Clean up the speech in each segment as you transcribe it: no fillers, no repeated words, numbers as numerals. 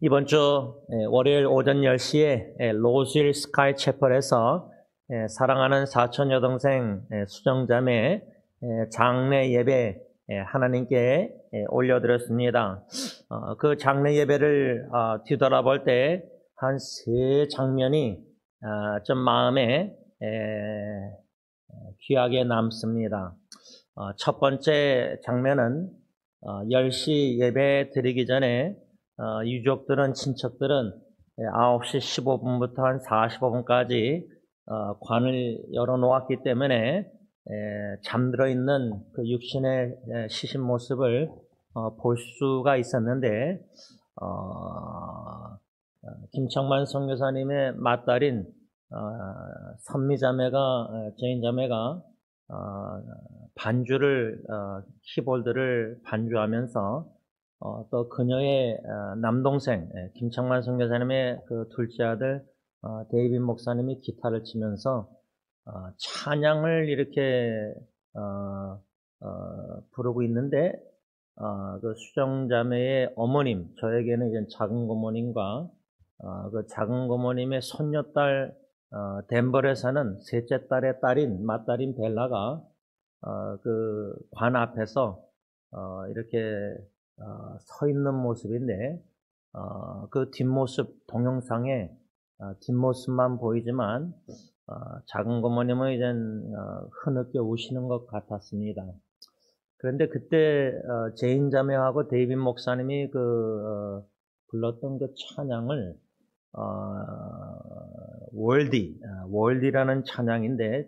이번 주 월요일 오전 10시에 로즈힐 스카이 채플에서 사랑하는 사촌 여동생 수정자매 장례 예배 하나님께 올려드렸습니다. 그 장례 예배를 뒤돌아볼 때 한 세 장면이 좀 마음에 귀하게 남습니다. 첫 번째 장면은 10시 예배 드리기 전에 유족들은, 친척들은 9시 15분부터 한 45분까지 관을 열어놓았기 때문에 잠들어 있는 그 육신의 시신 모습을 볼 수가 있었는데, 김청만 선교사님의 맏딸인 선미자매가, 제인자매가 반주를, 키보드를 반주하면서 또 그녀의 남동생 김청만 선교사님의 그 둘째 아들 데이빗 목사님이 기타를 치면서 찬양을 이렇게 부르고 있는데, 그 수정자매의 어머님, 저에게는 이제 작은 고모님과 그 작은 고모님의 손녀딸 덴버에 사는 셋째 딸의 딸인 맏딸인 벨라가 그 관 앞에서 이렇게 서 있는 모습인데, 그 뒷모습, 동영상에 뒷모습만 보이지만 작은 고모님은 이젠 흐느껴 우시는 것 같았습니다. 그런데 그때 제인 자매하고 데이빗 목사님이 불렀던 그 찬양을 월디라는 찬양인데,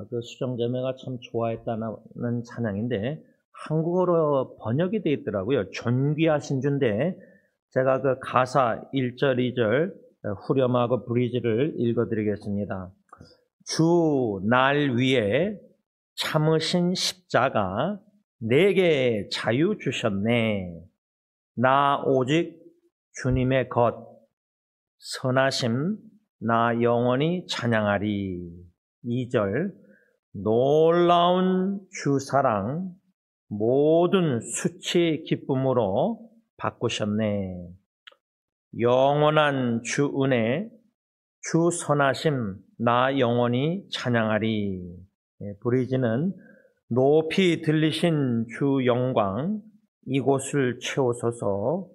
그 수정자매가 참 좋아했다는 찬양인데 한국어로 번역이 되어 있더라고요. 존귀하신 주인데, 제가 그 가사 1절, 2절 후렴하고 브리지를 읽어드리겠습니다. 주 날 위해 참으신 십자가 내게 자유 주셨네. 나 오직 주님의 것 선하심 나 영원히 찬양하리. 2절 놀라운 주 사랑 모든 수치 기쁨으로 바꾸셨네. 영원한 주 은혜 주 선하심 나 영원히 찬양하리. 브리지는 높이 들리신 주 영광 이곳을 채우소서.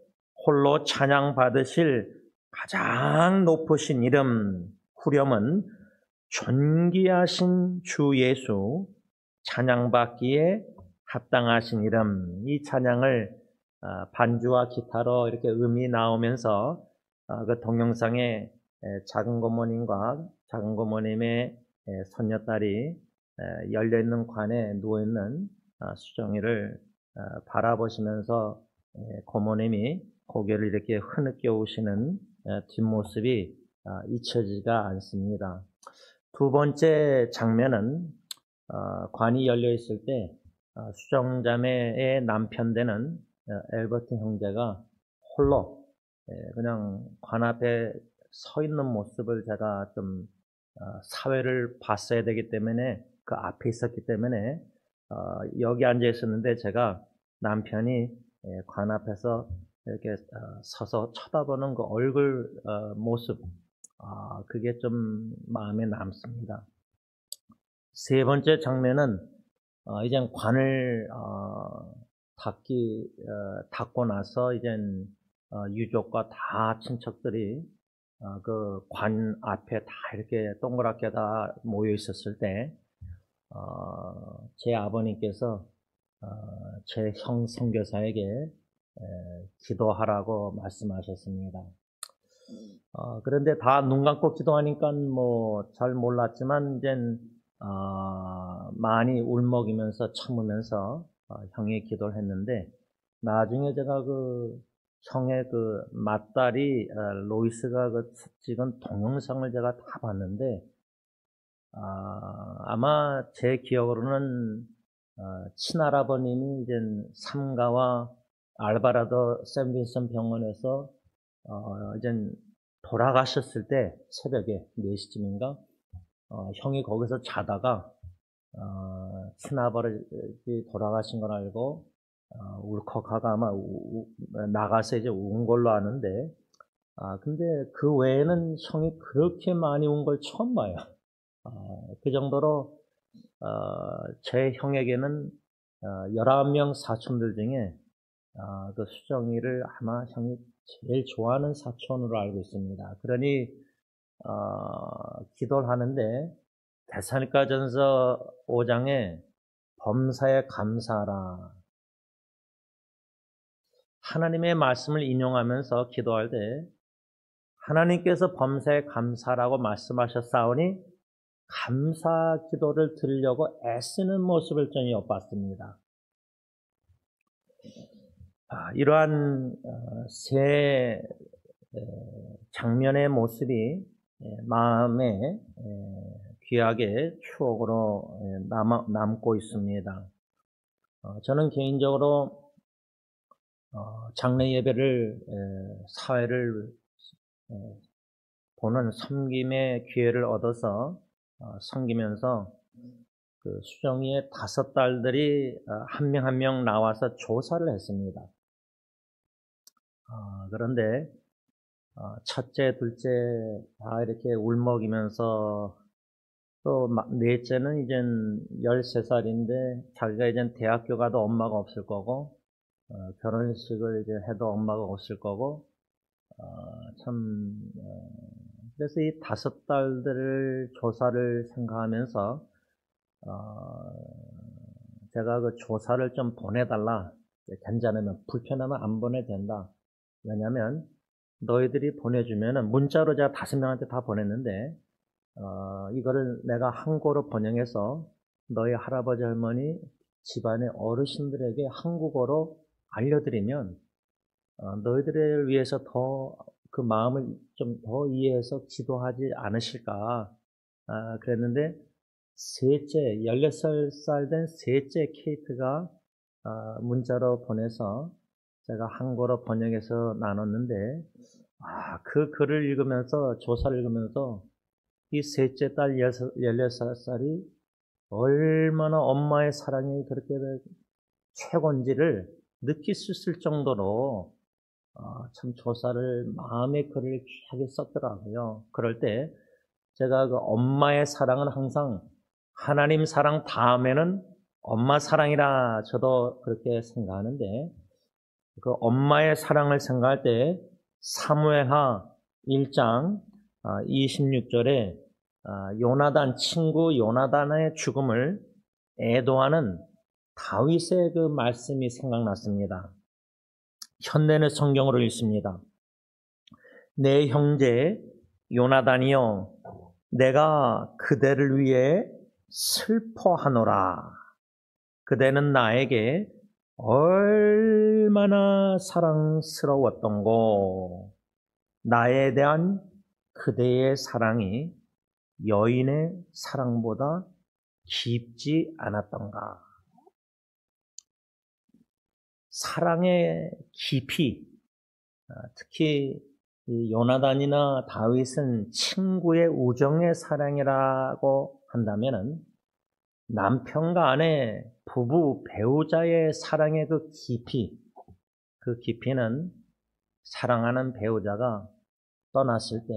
홀로 찬양 받으실 가장 높으신 이름. 후렴은 존귀하신 주 예수 찬양받기에 합당하신 이름. 이 찬양을 반주와 기타로 이렇게 음이 나오면서 그 동영상에 작은 고모님과 작은 고모님의 손녀딸이 열려있는 관에 누워있는 수정이를 바라보시면서 고모님이 고개를 이렇게 흐느껴 오시는 뒷모습이 잊혀지지가 않습니다. 두 번째 장면은 관이 열려 있을 때 수정자매의 남편 되는 엘버트 형제가 홀로 그냥 관 앞에 서 있는 모습을 제가 좀 사회를 봤어야 되기 때문에 그 앞에 있었기 때문에 여기 앉아 있었는데, 제가 남편이 관 앞에서 이렇게 서서 쳐다보는 그 얼굴 모습, 그게 좀 마음에 남습니다. 세 번째 장면은 이젠 관을 닫고 나서 이젠 유족과 다 친척들이 그 관 앞에 다 이렇게 동그랗게 다 모여 있었을 때 제 아버님께서 제 형 선교사에게 기도하라고 말씀하셨습니다. 그런데 다 눈 감고 기도하니까 뭐 잘 몰랐지만 이젠 많이 울먹이면서 참으면서 형의 기도를 했는데, 나중에 제가 그 형의 그 맏딸이 로이스가 그 찍은 동영상을 제가 다 봤는데, 아마 제 기억으로는 친할아버님이 이제 삼가와 알바라도 샌빈슨 병원에서 이제 돌아가셨을 때 새벽에 4시쯤인가 형이 거기서 자다가 친아버지 돌아가신 걸 알고 울컥하고 아마 나가서 이제 운 걸로 아는데, 근데 그 외에는 형이 그렇게 많이 운 걸 처음 봐요. 그 정도로, 제 형에게는 11명 사촌들 중에 그 수정이를 아마 형이 제일 좋아하는 사촌으로 알고 있습니다. 그러니 기도를 하는데 데살로니가전서 5장에 범사에 감사하라. 하나님의 말씀을 인용하면서 기도할 때 하나님께서 범사에 감사라고 말씀하셨사오니 감사 기도를 드리려고 애쓰는 모습을 좀 엿봤습니다. 이러한 세 장면의 모습이 마음에 귀하게 추억으로 남고 있습니다. 저는 개인적으로 장례 예배를 사회를 보는 섬김의 기회를 얻어서 섬기면서 그 수정이의 5딸들이 한 명 한 명 나와서 조사를 했습니다. 그런데 첫째, 둘째 다 이렇게 울먹이면서 또 넷째는 이젠 13살인데 자기가 이젠 대학교 가도 엄마가 없을 거고 결혼식을 이제 해도 엄마가 없을 거고 그래서 이 5딸들을 조사를 생각하면서 제가 그 조사를 좀 보내달라. 괜찮으면 불편하면 안 보내도 된다. 왜냐하면 너희들이 보내주면은 문자로 제가 5명한테 다 보냈는데 이거를 내가 한국어로 번역해서 너희 할아버지 할머니 집안의 어르신들에게 한국어로 알려드리면 너희들을 위해서 더 그 마음을 좀 더 이해해서 기도하지 않으실까 그랬는데 셋째 16살 된 셋째 케이트가 문자로 보내서 제가 한국어로 번역해서 나눴는데 그 글을 읽으면서 조사를 읽으면서 이 셋째 딸 16살이 얼마나 엄마의 사랑이 그렇게 최고인지를 느낄 수 있을 정도로 참 조사를 마음의 글을 귀하게 썼더라고요. 그럴 때 제가 그 엄마의 사랑은 항상 하나님 사랑 다음에는 엄마 사랑이라 저도 그렇게 생각하는데 그 엄마의 사랑을 생각할 때 사무엘하 1장 26절에 요나단 친구 요나단의 죽음을 애도하는 다윗의 그 말씀이 생각났습니다. 현대는 성경으로 읽습니다. 내 형제 요나단이여 내가 그대를 위해 슬퍼하노라. 그대는 나에게 얼마나 사랑스러웠던고. 나에 대한 그대의 사랑이 여인의 사랑보다 깊지 않았던가. 사랑의 깊이, 특히 요나단이나 다윗은 친구의 우정의 사랑이라고 한다면은 남편과 아내, 부부, 배우자의 사랑의 그 깊이는 사랑하는 배우자가 떠났을 때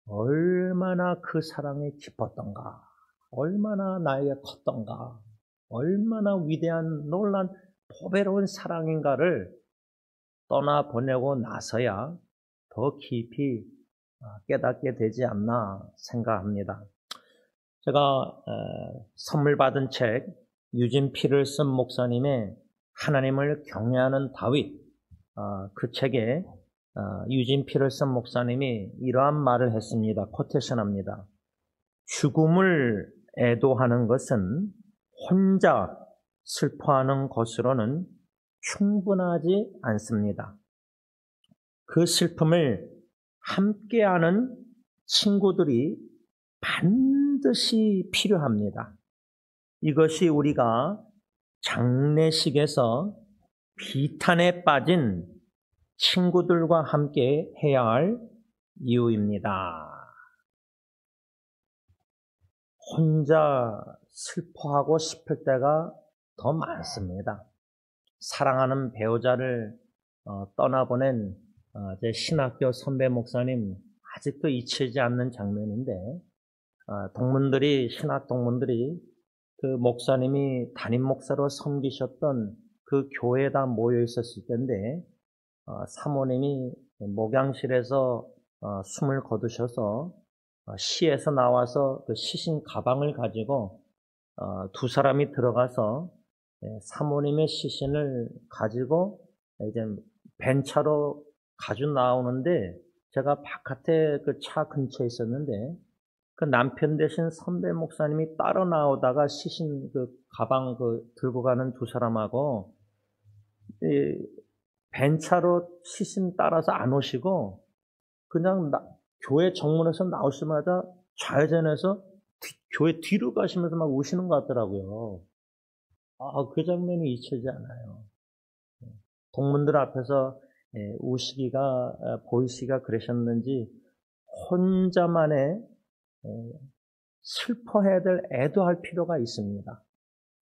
얼마나 그 사랑이 깊었던가, 얼마나 나에게 컸던가, 얼마나 위대한 놀란 보배로운 사랑인가를 떠나보내고 나서야 더 깊이 깨닫게 되지 않나 생각합니다. 제가 선물 받은 책 유진 피를슨 목사님의 하나님을 경외하는 다윗 그 책에 유진 피를슨 목사님이 이러한 말을 했습니다. 코테이션합니다. 죽음을 애도하는 것은 혼자 슬퍼하는 것으로는 충분하지 않습니다. 그 슬픔을 함께하는 친구들이 반드시 필요합니다. 이것이 우리가 장례식에서 비탄에 빠진 친구들과 함께 해야 할 이유입니다. 혼자 슬퍼하고 싶을 때가 더 많습니다. 사랑하는 배우자를 떠나보낸 제 신학교 선배 목사님 아직도 잊히지 않는 장면인데 신학 동문들이 그 목사님이 담임 목사로 섬기셨던 그 교회에 다 모여 있었을 때인데 사모님이 목양실에서 숨을 거두셔서 시에서 나와서 그 시신 가방을 가지고 두 사람이 들어가서 사모님의 시신을 가지고 이제 벤차로 가지고 나오는데 제가 바깥에 그 차 근처에 있었는데 그 남편 되신 선배 목사님이 따라 나오다가 시신 그 가방 들고 가는 두 사람하고 벤차로 시신 따라서 안 오시고 그냥 교회 정문에서 나오시자마자 좌회전해서 교회 뒤로 가시면서 막 우시는 것 같더라고요. 그 장면이 잊히지 않아요. 동문들 앞에서 보이시기가 그러셨는지 혼자만의 슬퍼해야 될 애도할 필요가 있습니다.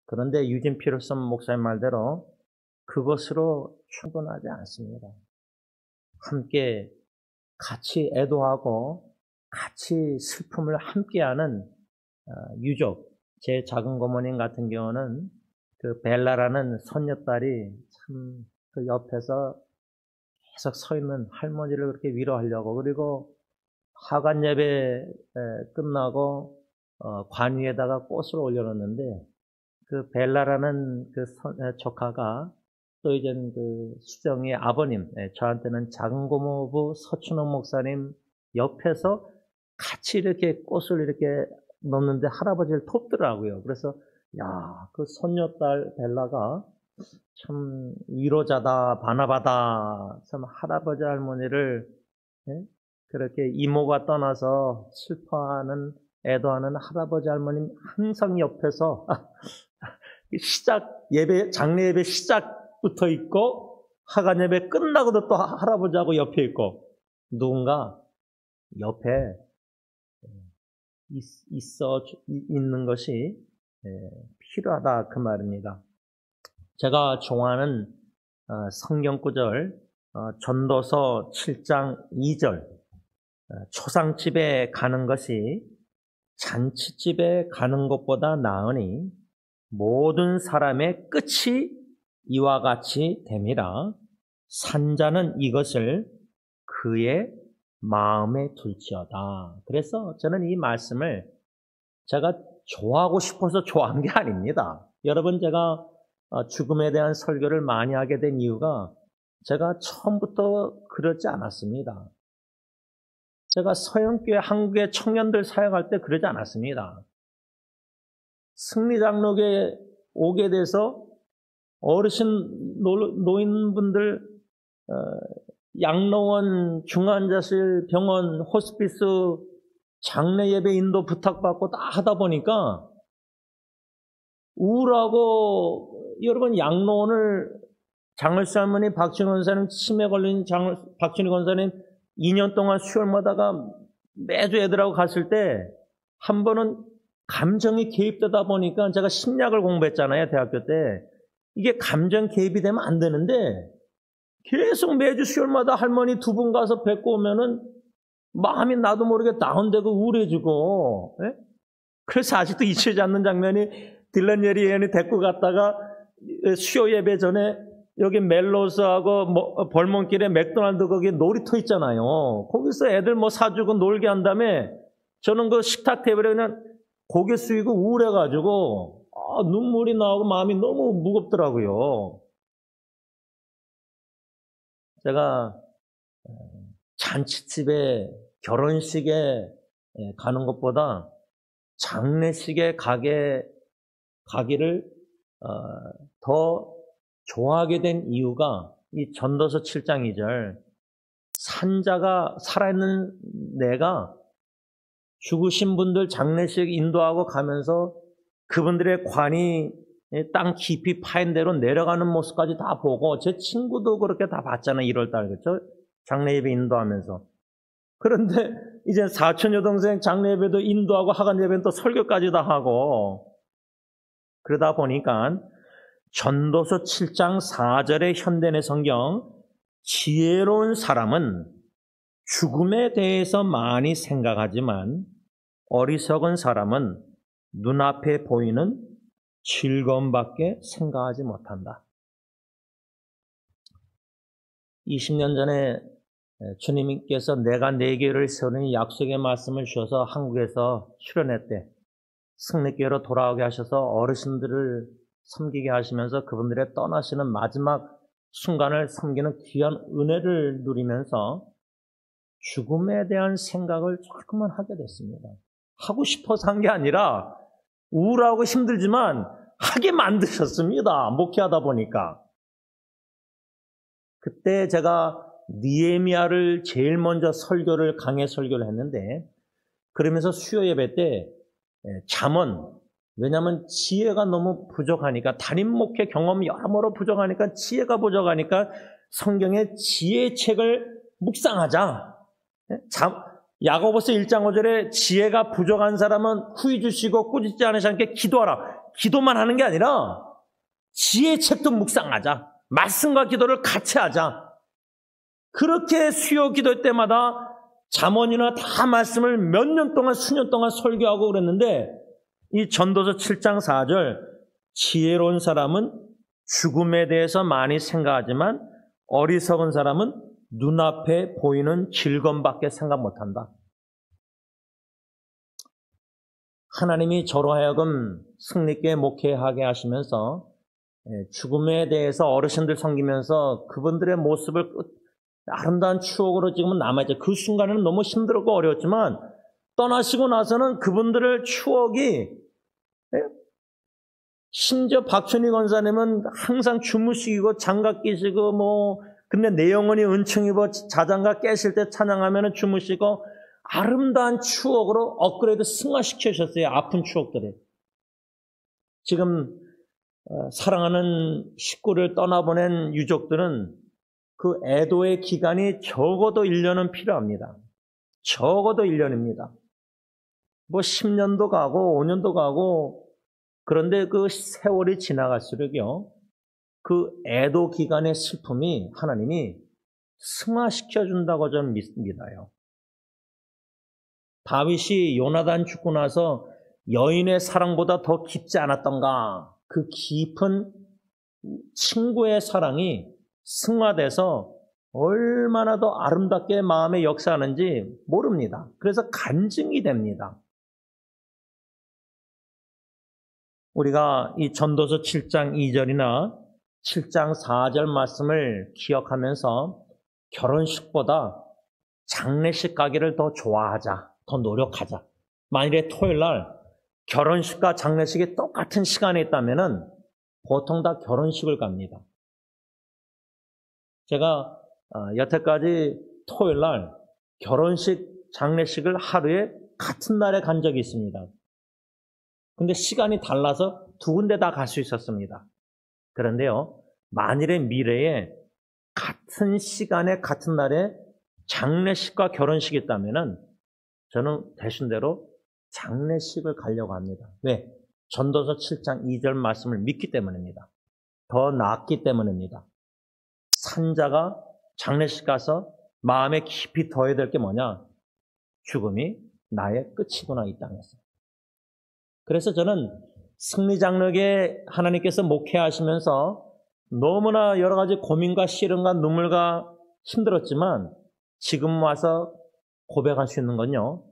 그런데 유진 피터슨 목사님 말대로 그것으로 충분하지 않습니다. 함께 같이 애도하고 같이 슬픔을 함께하는 유족, 제 작은 고모님 같은 경우는 그 벨라라는 손녀딸이 참 그 옆에서 계속 서 있는 할머니를 그렇게 위로하려고, 그리고 하간 예배 끝나고 관 위에다가 꽃을 올려놓는데 그 벨라라는 그 조카가 또 이제 그 수정이의 아버님, 저한테는 작은 고모부 서춘옥 목사님 옆에서 같이 이렇게 꽃을 이렇게 놓는데 할아버지를 돕더라고요. 그래서 그 손녀딸 벨라가 참 위로자다, 바나바다. 참 할아버지 할머니를 그렇게 이모가 떠나서 슬퍼하는, 애도하는 할아버지 할머님 항상 옆에서 장례 예배 시작부터 있고 하간 예배 끝나고도 또 할아버지하고 옆에 있고 누군가 옆에 있는 것이 필요하다 그 말입니다. 제가 좋아하는 성경 구절 전도서 7장 2절 초상집에 가는 것이 잔치집에 가는 것보다 나으니 모든 사람의 끝이 이와 같이 됨이라. 산자는 이것을 그의 마음에 둘지어다. 그래서 저는 이 말씀을 제가 좋아하고 싶어서 좋아한 게 아닙니다. 여러분, 제가 죽음에 대한 설교를 많이 하게 된 이유가 제가 처음부터 그러지 않았습니다. 제가 서영교회 한국의 청년들 사역할 때 그러지 않았습니다. 승리장로교에 오게 돼서 어르신 노인분들 양로원, 중환자실, 병원, 호스피스, 장례 예배 인도 부탁받고 다 하다 보니까 우울하고, 여러분, 양로원을 장을수 할머니, 박준희 권사님, 치매 걸린 박준희 권사님 2년 동안 수혈마다가 매주 애들하고 갔을 때 한 번은 감정이 개입되다 보니까, 제가 심리학을 공부했잖아요, 대학교 때. 이게 감정 개입이 되면 안 되는데 계속 매주 수요일마다 할머니 두 분 가서 뵙고 오면은 마음이 나도 모르게 다운되고 우울해지고, 예? 그래서 아직도 잊히지 않는 장면이, 딜런 예리 의원이 데리고 갔다가 수요 예배 전에 여기 멜로스하고 벌몬길에 맥도날드 거기 놀이터 있잖아요. 거기서 애들 사주고 놀게 한 다음에 저는 그 식탁 테이블에 그냥 고개 숙이고 우울해가지고 눈물이 나오고 마음이 너무 무겁더라고요. 제가 잔치집에, 결혼식에 가는 것보다 장례식에 가기를 더 좋아하게 된 이유가, 이 전도서 7장 2절 산자가, 살아있는 내가 죽으신 분들 장례식 인도하고 가면서 그분들의 관이 땅 깊이 파인 대로 내려가는 모습까지 다 보고, 제 친구도 그렇게 다 봤잖아요. 1월달, 그렇죠? 장례 예배 인도하면서. 그런데 이제 사촌 여동생 장례 예배도 인도하고 하간 예배는 또 설교까지 다 하고, 그러다 보니까 전도서 7장 4절의 현대내 성경, 지혜로운 사람은 죽음에 대해서 많이 생각하지만 어리석은 사람은 눈앞에 보이는 즐거움밖에 생각하지 못한다. 20년 전에 주님께서 내가 네 교회를 세우는 약속의 말씀을 주셔서 한국에서 출연했대. 승리교회로 돌아오게 하셔서 어르신들을 섬기게 하시면서 그분들의 떠나시는 마지막 순간을 섬기는 귀한 은혜를 누리면서 죽음에 대한 생각을 조금만 하게 됐습니다. 하고 싶어서 한 게 아니라 우울하고 힘들지만 하게 만드셨습니다. 목회하다 보니까. 그때 제가 느헤미야를 제일 먼저 강해 설교를 했는데, 그러면서 수요 예배 때 잠언, 왜냐하면 지혜가 너무 부족하니까, 담임 목회 경험이 여러모로 부족하니까, 지혜가 부족하니까 성경의 지혜 책을 묵상하자. 야고보서 1장 5절에 지혜가 부족한 사람은 후히 주시고 꾸짖지 않으시 않게 기도하라. 기도만 하는 게 아니라 지혜 책도 묵상하자. 말씀과 기도를 같이 하자. 그렇게 수요 기도 때마다 잠언이나 다 말씀을 몇 년 동안, 수년 동안 설교하고 그랬는데, 이 전도서 7장 4절, 지혜로운 사람은 죽음에 대해서 많이 생각하지만 어리석은 사람은 눈앞에 보이는 즐거움밖에 생각 못한다. 하나님이 저로 하여금 승리있게 목회하게 하시면서 죽음에 대해서 어르신들 섬기면서 그분들의 모습을 아름다운 추억으로 지금은 남아있죠. 그 순간에는 너무 힘들었고 어려웠지만 떠나시고 나서는 그분들의 추억이, 심지어 박춘희 권사님은 항상 주무시고 장갑 끼시고 근데 내 영혼이 은총 입어 자장가 깨실 때 찬양하면 주무시고 아름다운 추억으로 업그레이드 승화시켜 주셨어요. 아픈 추억들을. 지금 사랑하는 식구를 떠나보낸 유족들은 그 애도의 기간이 적어도 1년은 필요합니다. 적어도 1년입니다. 10년도 가고 5년도 가고, 그런데 그 세월이 지나갈수록요, 그 애도 기간의 슬픔이 하나님이 승화시켜 준다고 저는 믿어요. 다윗이 요나단 죽고 나서 여인의 사랑보다 더 깊지 않았던가, 그 깊은 친구의 사랑이 승화돼서 얼마나 더 아름답게 마음에 역사하는지 모릅니다. 그래서 간증이 됩니다. 우리가 이 전도서 7장 2절이나 7장 4절 말씀을 기억하면서 결혼식보다 장례식 가기를 더 좋아하자, 더 노력하자. 만일에 토요일 날 결혼식과 장례식이 똑같은 시간에 있다면 보통 다 결혼식을 갑니다. 제가 여태까지 토요일 날 결혼식, 장례식을 하루에 같은 날에 간 적이 있습니다. 근데 시간이 달라서 두 군데 다 갈 수 있었습니다. 그런데요, 만일의 미래에 같은 시간에 같은 날에 장례식과 결혼식이 있다면 저는 대신대로 장례식을 가려고 합니다. 왜? 전도서 7장 2절 말씀을 믿기 때문입니다. 더 낫기 때문입니다. 산자가 장례식 가서 마음에 깊이 둬야 될 게 뭐냐? 죽음이 나의 끝이구나, 이 땅에서. 그래서 저는 승리장로에게 하나님께서 목회하시면서 너무나 여러 가지 고민과 시름과 눈물과 힘들었지만 지금 와서 고백할 수 있는 건요,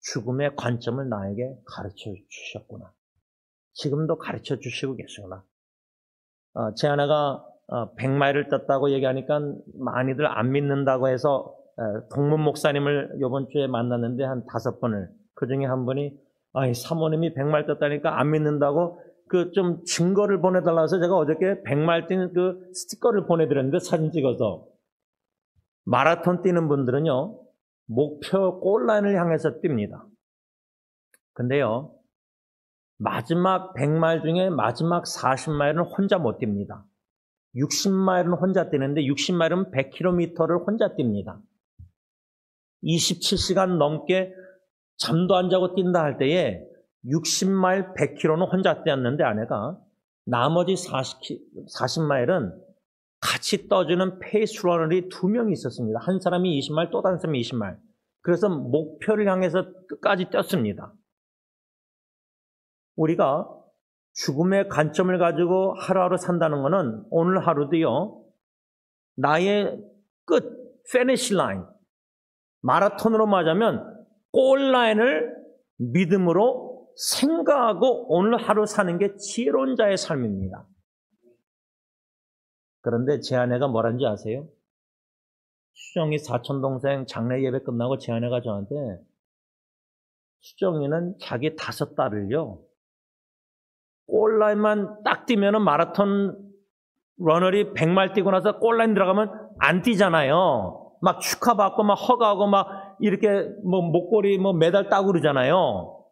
죽음의 관점을 나에게 가르쳐 주셨구나. 지금도 가르쳐 주시고 계시구나. 제 아내가 100마일을 떴다고 얘기하니까 많이들 안 믿는다고 해서 동문 목사님을 이번 주에 만났는데 한 5번을, 그 중에 한 분이 사모님이 100마일 떴다니까 안 믿는다고 좀 증거를 보내달라고 해서 제가 어저께 100마일 뛴 그 스티커를 보내드렸는데, 사진 찍어서. 마라톤 뛰는 분들은요, 목표 골라인을 향해서 뜁니다. 근데요, 마지막 100마일 중에 마지막 40마일은 혼자 못 뜁니다. 60마일은 혼자 뛰는데 60마일은 100km를 혼자 뜁니다. 27시간 넘게 잠도 안 자고 뛴다 할 때에 60마일 100km는 혼자 뛰었는데 아내가 나머지 40마일은 같이 떠주는 페이스러너들이 2명이 있었습니다. 한 사람이 20마일, 또 다른 사람이 20마일. 그래서 목표를 향해서 끝까지 뛰었습니다. 우리가 죽음의 관점을 가지고 하루하루 산다는 것은 오늘 하루도요, 나의 끝, 피니시 라인, 마라톤으로 말하자면 골라인을 믿음으로 생각하고 오늘 하루 사는 게 지혜로운 자의 삶입니다. 그런데 제 아내가 뭐라는지 아세요? 수정이 사촌동생 장례 예배 끝나고 제 아내가 저한테, 수정이는 자기 5딸을요, 골라인만 딱 뛰면은 마라톤 러너리 100마일 뛰고 나서 골라인 들어가면 안 뛰잖아요. 막 축하받고 막 허가하고 막 이렇게 뭐 목걸이 뭐 메달 따고 그러잖아요.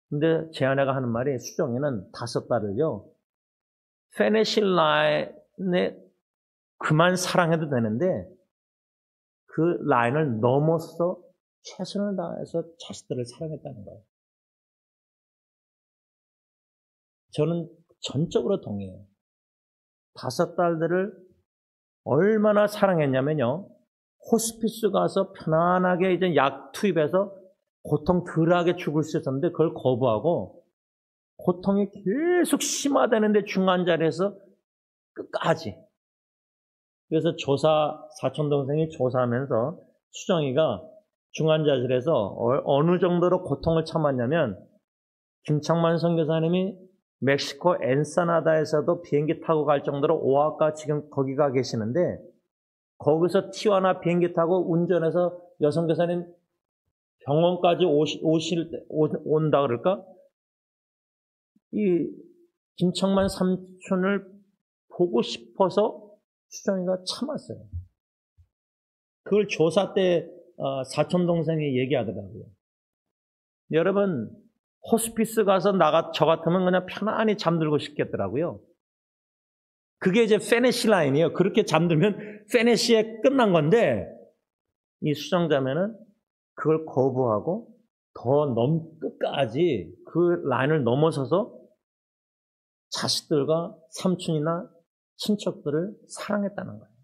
근데 제 아내가 하는 말이, 수정이는 5딸을요, 피니시 라인에 그만 사랑해도 되는데 그 라인을 넘어서 최선을 다해서 자식들을 사랑했다는 거예요. 저는 전적으로 동의해요. 5딸들을 얼마나 사랑했냐면요, 호스피스 가서 편안하게 이제 약 투입해서 고통 덜하게 죽을 수 있었는데 그걸 거부하고 고통이 계속 심화되는데 중간 자리에서 끝까지. 그래서 사촌동생이 조사하면서 수정이가 중환자실에서 어느 정도로 고통을 참았냐면, 김창만 선교사님이 멕시코 엔사나다에서도 비행기 타고 갈 정도로 오아카 지금 거기가 계시는데, 거기서 티와나 비행기 타고 운전해서 여성교사님 병원까지 온다 그럴까? 이 김창만 삼촌을 보고 싶어서 수정이가 참았어요. 그걸 조사 때 사촌동생이 얘기하더라고요. 여러분, 호스피스 가서 저 같으면 그냥 편안히 잠들고 싶겠더라고요. 그게 이제 피니시 라인이에요. 그렇게 잠들면 피니시에 끝난 건데, 이 수정자매는 그걸 거부하고 끝까지 그 라인을 넘어서서 자식들과 삼촌이나 친척들을 사랑했다는 거예요.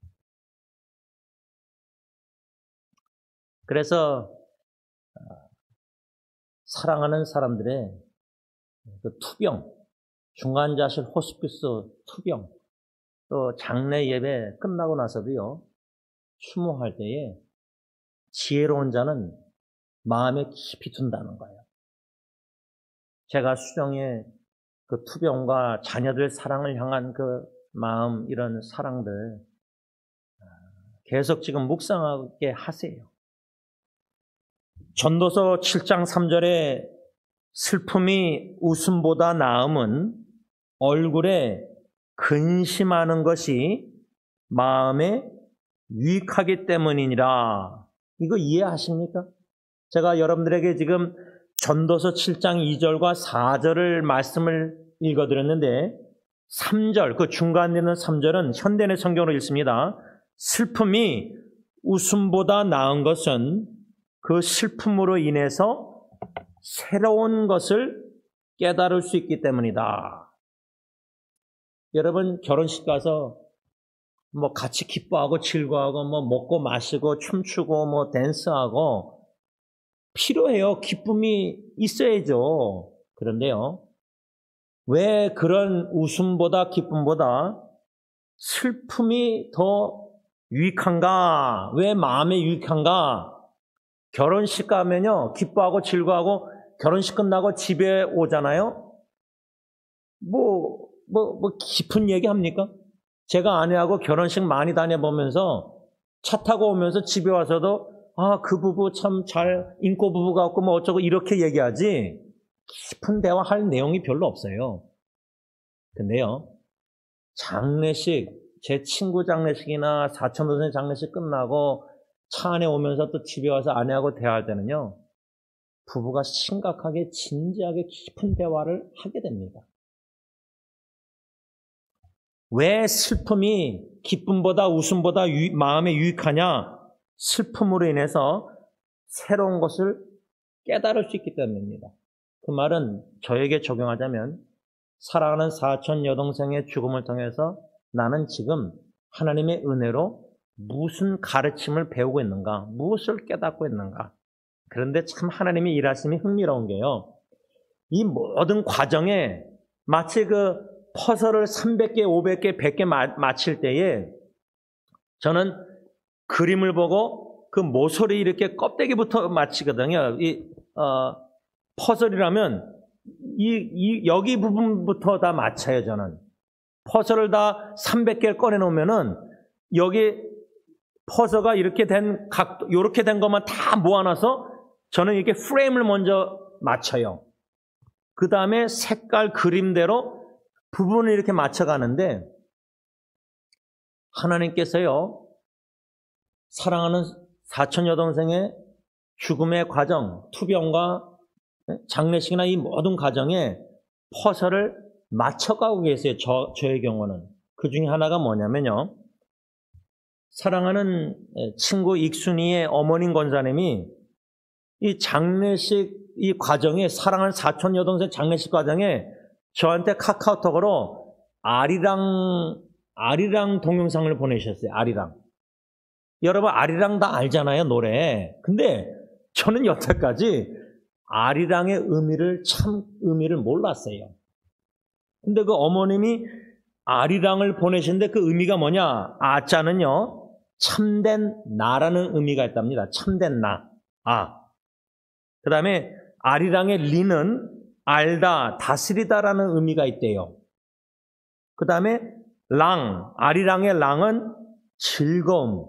그래서 사랑하는 사람들의 그 투병, 중환자실 호스피스 투병, 또 장례 예배 끝나고 나서도요, 추모할 때에 지혜로운 자는 마음에 깊이 둔다는 거예요. 제가 수정의 그 투병과 자녀들 사랑을 향한 그 마음, 이런 사랑들 계속 지금 묵상하게 하세요. 전도서 7장 3절에 슬픔이 웃음보다 나음은 얼굴에 근심하는 것이 마음에 유익하기 때문이니라. 이거 이해하십니까? 제가 여러분들에게 지금 전도서 7장 2절과 4절을 말씀을 읽어드렸는데, 3절, 그 중간에 있는 3절은 현대인의 성경으로 읽습니다. 슬픔이 웃음보다 나은 것은 그 슬픔으로 인해서 새로운 것을 깨달을 수 있기 때문이다. 여러분, 결혼식 가서 뭐 같이 기뻐하고 즐거워하고 뭐 먹고 마시고 춤추고 뭐 댄스하고 필요해요. 기쁨이 있어야죠. 그런데요, 왜 그런 웃음보다 기쁨보다 슬픔이 더 유익한가? 왜 마음에 유익한가? 결혼식 가면요, 기뻐하고 즐거워하고 결혼식 끝나고 집에 오잖아요. 뭐 깊은 얘기 합니까? 제가 아내하고 결혼식 많이 다녀보면서 차 타고 오면서 집에 와서도 그 부부 참 잘 인고 부부 같고 뭐 어쩌고 이렇게 얘기하지, 깊은 대화할 내용이 별로 없어요. 근데요, 장례식, 제 친구 장례식이나 사촌동생 장례식 끝나고 차 안에 오면서 또 집에 와서 아내하고 대화할 때는요, 부부가 심각하게 진지하게 깊은 대화를 하게 됩니다. 왜 슬픔이 기쁨보다 웃음보다 마음에 유익하냐? 슬픔으로 인해서 새로운 것을 깨달을 수 있기 때문입니다. 그 말은 저에게 적용하자면 사랑하는 사촌 여동생의 죽음을 통해서 나는 지금 하나님의 은혜로 무슨 가르침을 배우고 있는가, 무엇을 깨닫고 있는가. 그런데 참 하나님의 일하심이 흥미로운 게요, 이 모든 과정에 마치 그 퍼즐을 300개, 500개, 100개 맞힐 때에 저는 그림을 보고 그 모서리 이렇게 껍데기부터 맞히거든요. 퍼즐이라면 여기 부분부터 다 맞춰요, 저는. 퍼즐을 다 300개를 꺼내놓으면은 여기 퍼즐가 이렇게 된 각도, 이렇게 된 것만 다 모아놔서 저는 이렇게 프레임을 먼저 맞춰요. 그 다음에 색깔 그림대로 부분을 이렇게 맞춰가는데, 하나님께서요, 사랑하는 사촌 여동생의 죽음의 과정, 투병과 장례식이나 이 모든 과정에 퍼즐을 맞춰가고 계세요. 저의 경우는. 그 중에 하나가 뭐냐면요, 사랑하는 친구 익순이의 어머님 권사님이 이 장례식 이 과정에, 사랑하는 사촌 여동생 장례식 과정에 저한테 카카오톡으로 아리랑 동영상을 보내셨어요. 아리랑. 여러분 아리랑 다 알잖아요, 노래. 근데 저는 여태까지 아리랑의 의미를 몰랐어요. 근데 그 어머님이 아리랑을 보내시는데 그 의미가 뭐냐? 아자는요, 참된 나라는 의미가 있답니다. 참된 나. 그 다음에 아리랑의 리는 알다, 다스리다라는 의미가 있대요. 그 다음에 아리랑의 랑은 즐거움.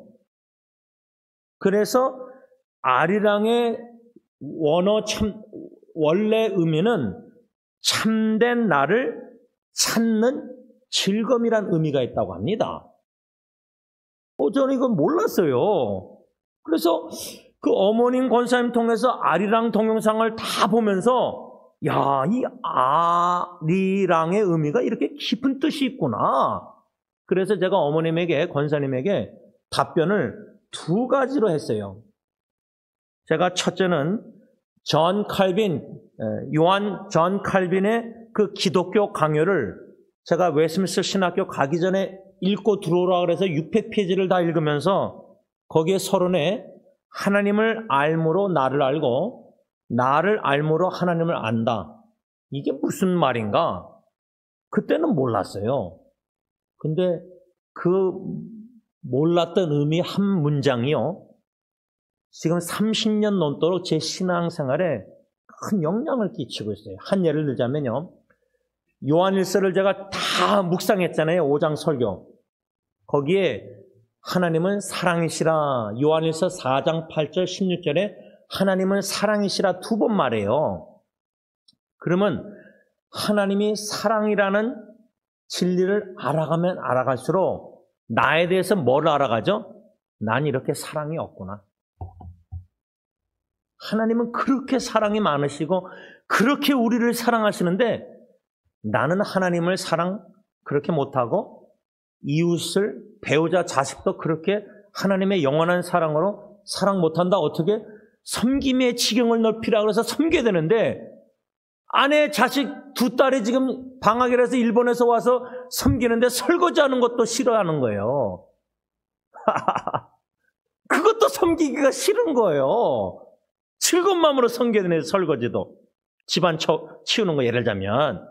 그래서 아리랑의 원래 의미는 참된 나를 찾는 즐거움이란 의미가 있다고 합니다. 저는 이거 몰랐어요. 그래서 그 어머님 권사님 통해서 아리랑 동영상을 다 보면서, 야, 이 아리랑의 의미가 이렇게 깊은 뜻이 있구나. 그래서 제가 어머님에게, 권사님에게 답변을 2가지로 했어요. 제가 첫째는 요한 존 칼빈의 그 기독교 강요를 제가 웨스민스터 신학교 가기 전에 읽고 들어오라 그래서 600페이지를 다 읽으면서 거기에 서론에 하나님을 알므로 나를 알고 나를 알므로 하나님을 안다. 이게 무슨 말인가? 그때는 몰랐어요. 근데 그 몰랐던 의미 한 문장이요, 지금 30년 넘도록 제 신앙생활에 큰 영향을 끼치고 있어요. 한 예를 들자면요, 요한일서를 제가 다 묵상했잖아요. 5장 설교. 거기에 하나님은 사랑이시라, 요한일서 4장 8절 16절에 하나님은 사랑이시라 2번 말해요. 그러면 하나님이 사랑이라는 진리를 알아가면 알아갈수록 나에 대해서 뭘 알아가죠? 난 이렇게 사랑이 없구나. 하나님은 그렇게 사랑이 많으시고 그렇게 우리를 사랑하시는데 나는 하나님을 사랑 그렇게 못하고 이웃을, 배우자, 자식도 그렇게 하나님의 영원한 사랑으로 사랑 못한다. 어떻게? 섬김의 지경을 넓히라 그래서 섬겨야 되는데 아내, 자식 2딸이 지금 방학이라서 일본에서 와서 섬기는데 설거지하는 것도 싫어하는 거예요. 그것도 섬기기가 싫은 거예요. 즐거운 마음으로 섬겨야 되는 설거지도. 집안 치우는 거 예를 들자면,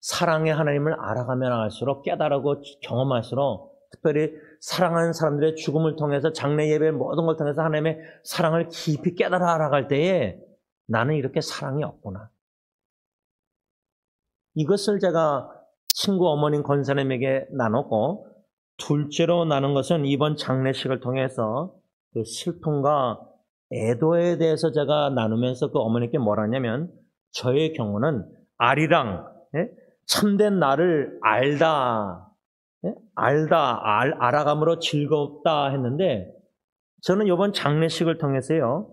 사랑의 하나님을 알아가면 알수록 깨달고 경험할수록, 특별히 사랑하는 사람들의 죽음을 통해서 장례 예배 모든 걸 통해서 하나님의 사랑을 깊이 깨달아 알아갈 때에 나는 이렇게 사랑이 없구나. 이것을 제가 친구 어머님 권사님에게 나눴고, 둘째로 나눈 것은 이번 장례식을 통해서 그 슬픔과 애도에 대해서 제가 나누면서 그 어머니께 뭐라 하냐면, 저의 경우는 아리랑, 참된 나를 알아감으로 즐겁다 했는데, 저는 이번 장례식을 통해서요,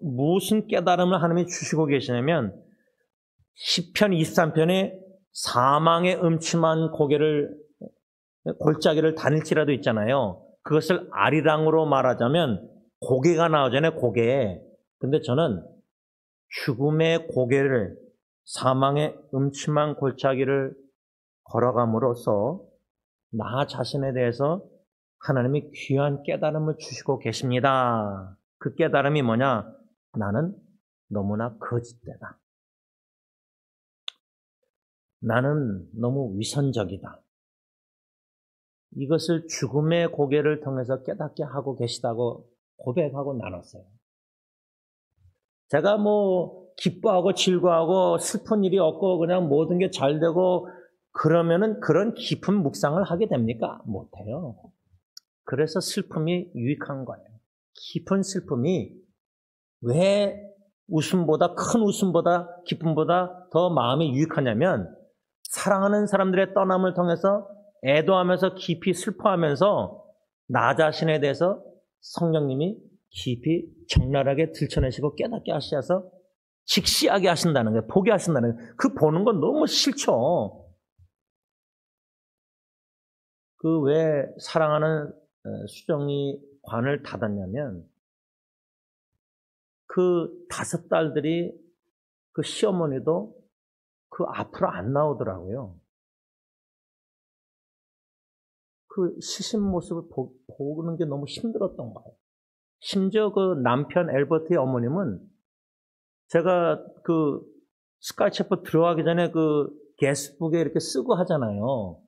무슨 깨달음을 하나님이 주시고 계시냐면, 시편 23편에 사망의 음침한 골짜기를 다닐지라도 있잖아요. 그것을 아리랑으로 말하자면 고개가 나오잖아요, 고개. 근데 저는 죽음의 고개를 사망의 음침한 골짜기를 걸어감으로써 나 자신에 대해서 하나님이 귀한 깨달음을 주시고 계십니다. 그 깨달음이 뭐냐? 나는 너무나 거짓되다. 나는 너무 위선적이다. 이것을 죽음의 고개를 통해서 깨닫게 하고 계시다고 고백하고 나눴어요. 제가 기뻐하고 즐거워하고 슬픈 일이 없고 그냥 모든 게 잘 되고 그러면은 그런 깊은 묵상을 하게 됩니까? 못해요. 그래서 슬픔이 유익한 거예요. 깊은 슬픔이 왜 웃음보다, 큰 웃음보다, 기쁨보다 더 마음이 유익하냐면 사랑하는 사람들의 떠남을 통해서 애도하면서 깊이 슬퍼하면서 나 자신에 대해서 성령님이 깊이 적나라하게 들춰내시고 깨닫게 하셔서 직시하게 하신다는 거예요. 보게 하신다는 거예요. 그 보는 건 너무 싫죠. 그 왜 사랑하는 수정이 관을 닫았냐면 그 5딸들이 그 시어머니도 그 앞으로 안 나오더라고요. 그 시신 모습을 보는 게 너무 힘들었던 거예요. 심지어 그 남편 엘버트의 어머님은 제가 그 스카이체퍼 들어가기 전에 그 게스트북에 이렇게 쓰고 하잖아요.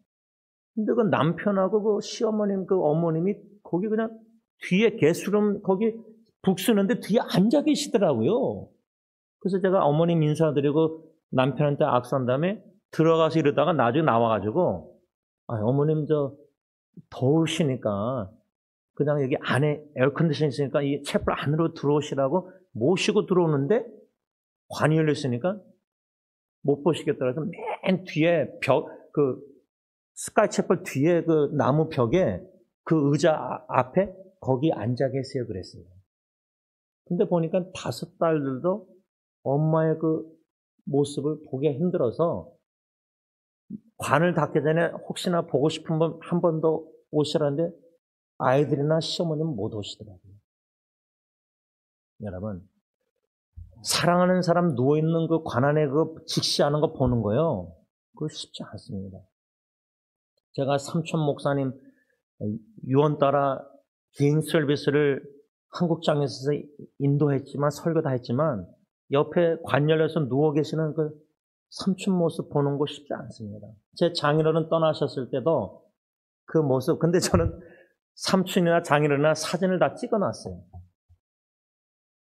근데 그 남편하고 그 시어머님 그 어머님이 거기 그냥 뒤에 게스트룸 거기 북 쓰는데 뒤에 앉아 계시더라고요. 그래서 제가 어머님 인사드리고 남편한테 악수한 다음에 들어가서 이러다가 나중에 나와가지고 어머님 더우시니까 그냥 여기 안에 에어컨디션 있으니까 이 채플 안으로 들어오시라고 모시고 들어오는데 관이 열려 있으니까 못 보시겠다 해서 맨 뒤에 스카이채플 뒤에 그 나무 벽에 그 의자 앞에 거기 앉아 계세요 그랬어요. 근데 보니까 5딸들도 엄마의 그 모습을 보기 힘들어서 관을 닫기 전에 혹시나 보고 싶은 분 한 번 더 오시라는데 아이들이나 시어머니는 못 오시더라고요. 여러분, 사랑하는 사람 누워있는 그 관 안에 그 직시하는 거 보는 거요. 그거 쉽지 않습니다. 제가 삼촌 목사님 유언 따라 개인 서비스를 한국장에서 인도했지만 설교 다 했지만 옆에 관 열려서 누워 계시는 그 삼촌 모습 보는 거 쉽지 않습니다. 제 장인어른 떠나셨을 때도 그 모습, 근데 저는 삼촌이나 장인어른이나 사진을 다 찍어놨어요.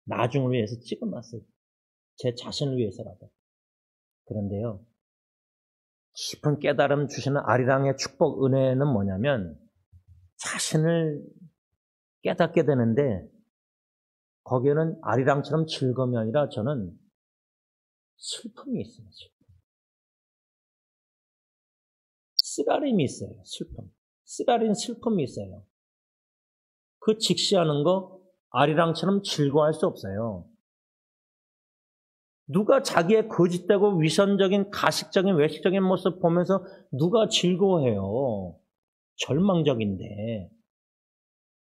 나중을 위해서 찍어놨어요. 제 자신을 위해서라도. 그런데요, 깊은 깨달음 주시는 아리랑의 축복 은혜는 뭐냐면 자신을 깨닫게 되는데 거기에는 아리랑처럼 즐거움이 아니라 저는 슬픔이 있어요. 쓰라림이 있어요. 쓰라린 슬픔이 있어요. 그 직시하는 거 아리랑처럼 즐거워할 수 없어요. 누가 자기의 거짓되고 위선적인 가식적인 외식적인 모습 보면서 누가 즐거워해요. 절망적인데.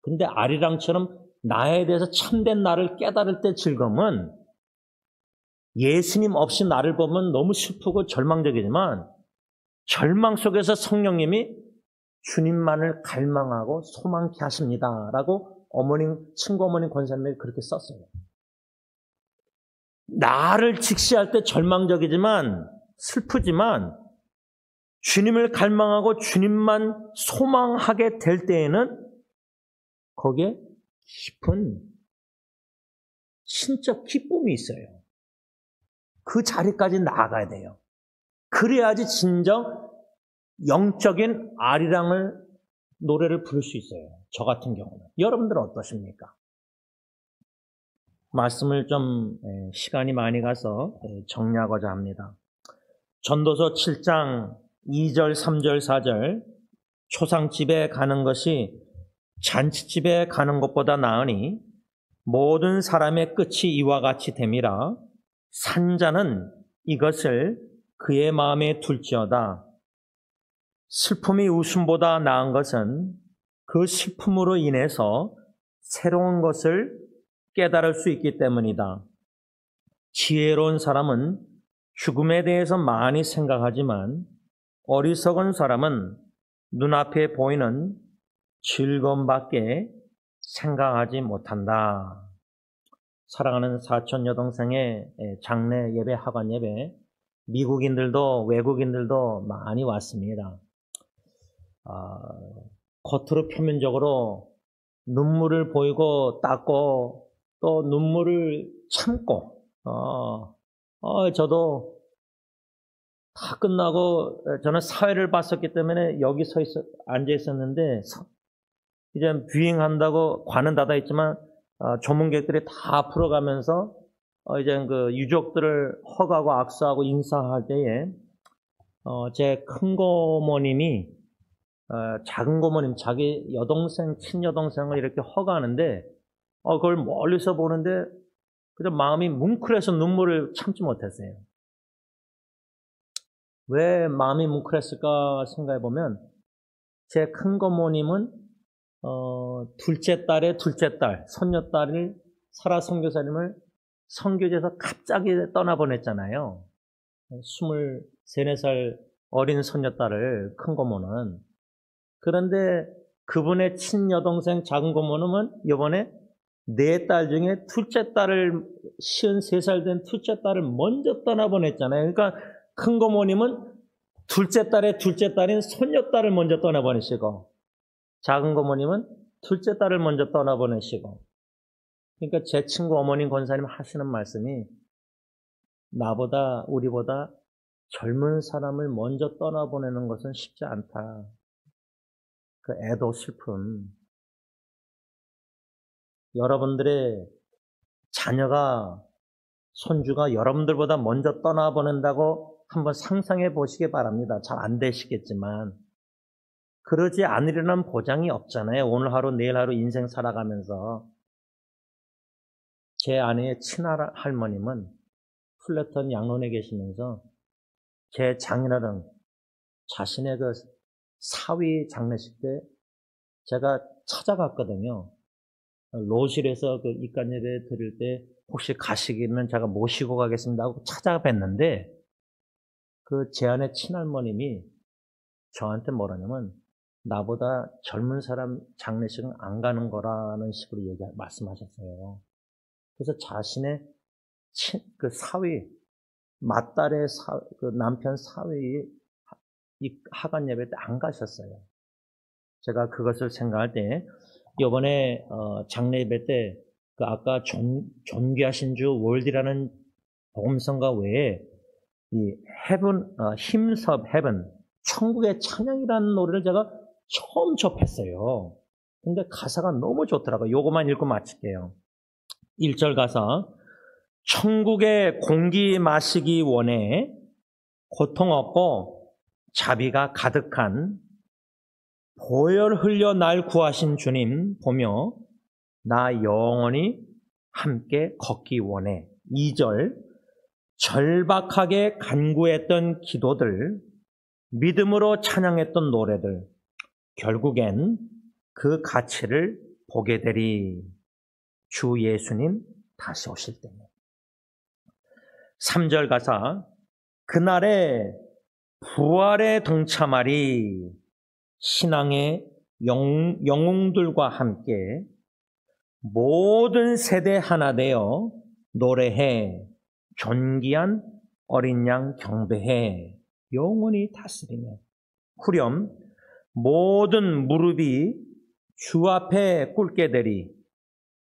근데 아리랑처럼 나에 대해서 참된 나를 깨달을 때 즐거움은 예수님 없이 나를 보면 너무 슬프고 절망적이지만 절망 속에서 성령님이 주님만을 갈망하고 소망케 하십니다. 라고 친구 어머님 권사님이 그렇게 썼어요. 나를 직시할 때 절망적이지만 슬프지만 주님을 갈망하고 주님만 소망하게 될 때에는 거기에 깊은 신적 기쁨이 있어요. 그 자리까지 나아가야 돼요. 그래야지 진정 영적인 아리랑을 노래를 부를 수 있어요. 저 같은 경우는. 여러분들은 어떠십니까? 말씀을 좀 시간이 많이 가서 정리하고자 합니다. 전도서 7장 2절, 3절, 4절 초상집에 가는 것이 잔치집에 가는 것보다 나으니 모든 사람의 끝이 이와 같이 됨이라. 산자는 이것을 그의 마음에 둘지어다. 슬픔이 웃음보다 나은 것은 그 슬픔으로 인해서 새로운 것을 깨달을 수 있기 때문이다. 지혜로운 사람은 죽음에 대해서 많이 생각하지만 어리석은 사람은 눈앞에 보이는 즐거움밖에 생각하지 못한다. 사랑하는 사촌 여동생의 장례 예배, 하관 예배, 미국인들도 외국인들도 많이 왔습니다. 겉으로 표면적으로 눈물을 보이고 닦고 또 눈물을 참고 저도 다 끝나고 저는 사회를 봤었기 때문에 여기 앉아 있었는데 이제 뷰잉한다고 관은 닫아 있지만 조문객들이 다 풀어가면서 이제 그 유족들을 허가하고 악수하고 인사할 때에 제 큰 고모님이 작은 고모님, 자기 여동생, 친여동생을 이렇게 허가하는데 그걸 멀리서 보는데 그냥 마음이 뭉클해서 눈물을 참지 못했어요. 왜 마음이 뭉클했을까 생각해 보면 제 큰 고모님은 둘째 딸의 둘째 딸, 손녀딸을 사라 선교사님을 선교지에서 갑자기 떠나보냈잖아요. 23, 4살 어린 손녀딸을 큰 고모는. 그런데 그분의 친여동생 작은 고모는 이번에 4딸 중에 둘째 딸을 53살 된 둘째 딸을 먼저 떠나보냈잖아요. 그러니까 큰 고모님은 둘째 딸의 둘째 딸인 손녀딸을 먼저 떠나보내시고 작은 고모님은 둘째 딸을 먼저 떠나보내시고 그러니까 제 친구 어머님 권사님 하시는 말씀이 나보다 우리보다 젊은 사람을 먼저 떠나보내는 것은 쉽지 않다. 그 애도 슬픔. 여러분들의 자녀가 손주가 여러분들보다 먼저 떠나보낸다고 한번 상상해 보시기 바랍니다. 잘 안 되시겠지만 그러지 않으려는 보장이 없잖아요. 오늘 하루 내일 하루 인생 살아가면서 제 아내의 친할머님은 플래턴 양론에 계시면서 제 장인어른 자신의 그 사위 장례식 때 제가 찾아갔거든요. 로실에서 그 입간 예배 드릴 때 혹시 가시기면 제가 모시고 가겠습니다 하고 찾아뵀는데 그 제 아내 친할머님이 저한테 뭐라냐면 나보다 젊은 사람 장례식은 안 가는 거라는 식으로 말씀하셨어요. 그래서 자신의 그 사위, 맏딸의 그 남편 사위 이 하간 예배 때 안 가셨어요. 제가 그것을 생각할 때 이번에 장례 예배 때 그 아까 존귀하신 주 월드라는 복음성가 외에 이 헤븐 힘스 오브 헤븐 천국의 찬양이라는 노래를 제가 처음 접했어요. 근데 가사가 너무 좋더라고요. 요거만 읽고 마칠게요. 1절 가사 천국의 공기 마시기 원해 고통 없고 자비가 가득한 보혈 흘려 날 구하신 주님 보며 나 영원히 함께 걷기 원해. 2절 절박하게 간구했던 기도들 믿음으로 찬양했던 노래들 결국엔 그 가치를 보게 되리. 주 예수님 다시 오실 때는. 3절 가사 그날에 부활에 동참하리 신앙의 영웅들과 함께 모든 세대 하나 되어 노래해 존귀한 어린 양 경배해 영원히 다스리며 후렴 모든 무릎이 주 앞에 꿇게 되리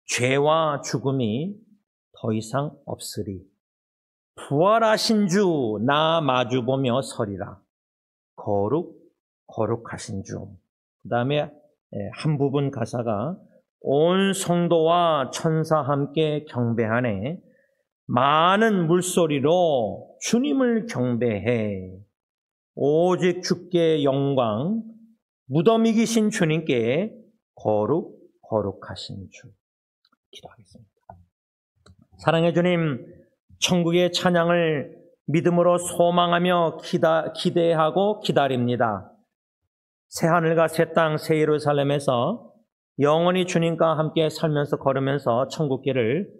죄와 죽음이 더 이상 없으리 부활하신 주 나 마주보며 서리라 거룩하신 주. 그 다음에 한 부분 가사가 온 성도와 천사 함께 경배하네 많은 물소리로 주님을 경배해 오직 주께 영광 무덤이 계신 주님께 거룩하신 주. 기도하겠습니다. 사랑의 주님 천국의 찬양을 믿음으로 소망하며 기대하고 기다립니다. 새하늘과 새 땅 새 예루살렘에서 영원히 주님과 함께 살면서 걸으면서 천국길을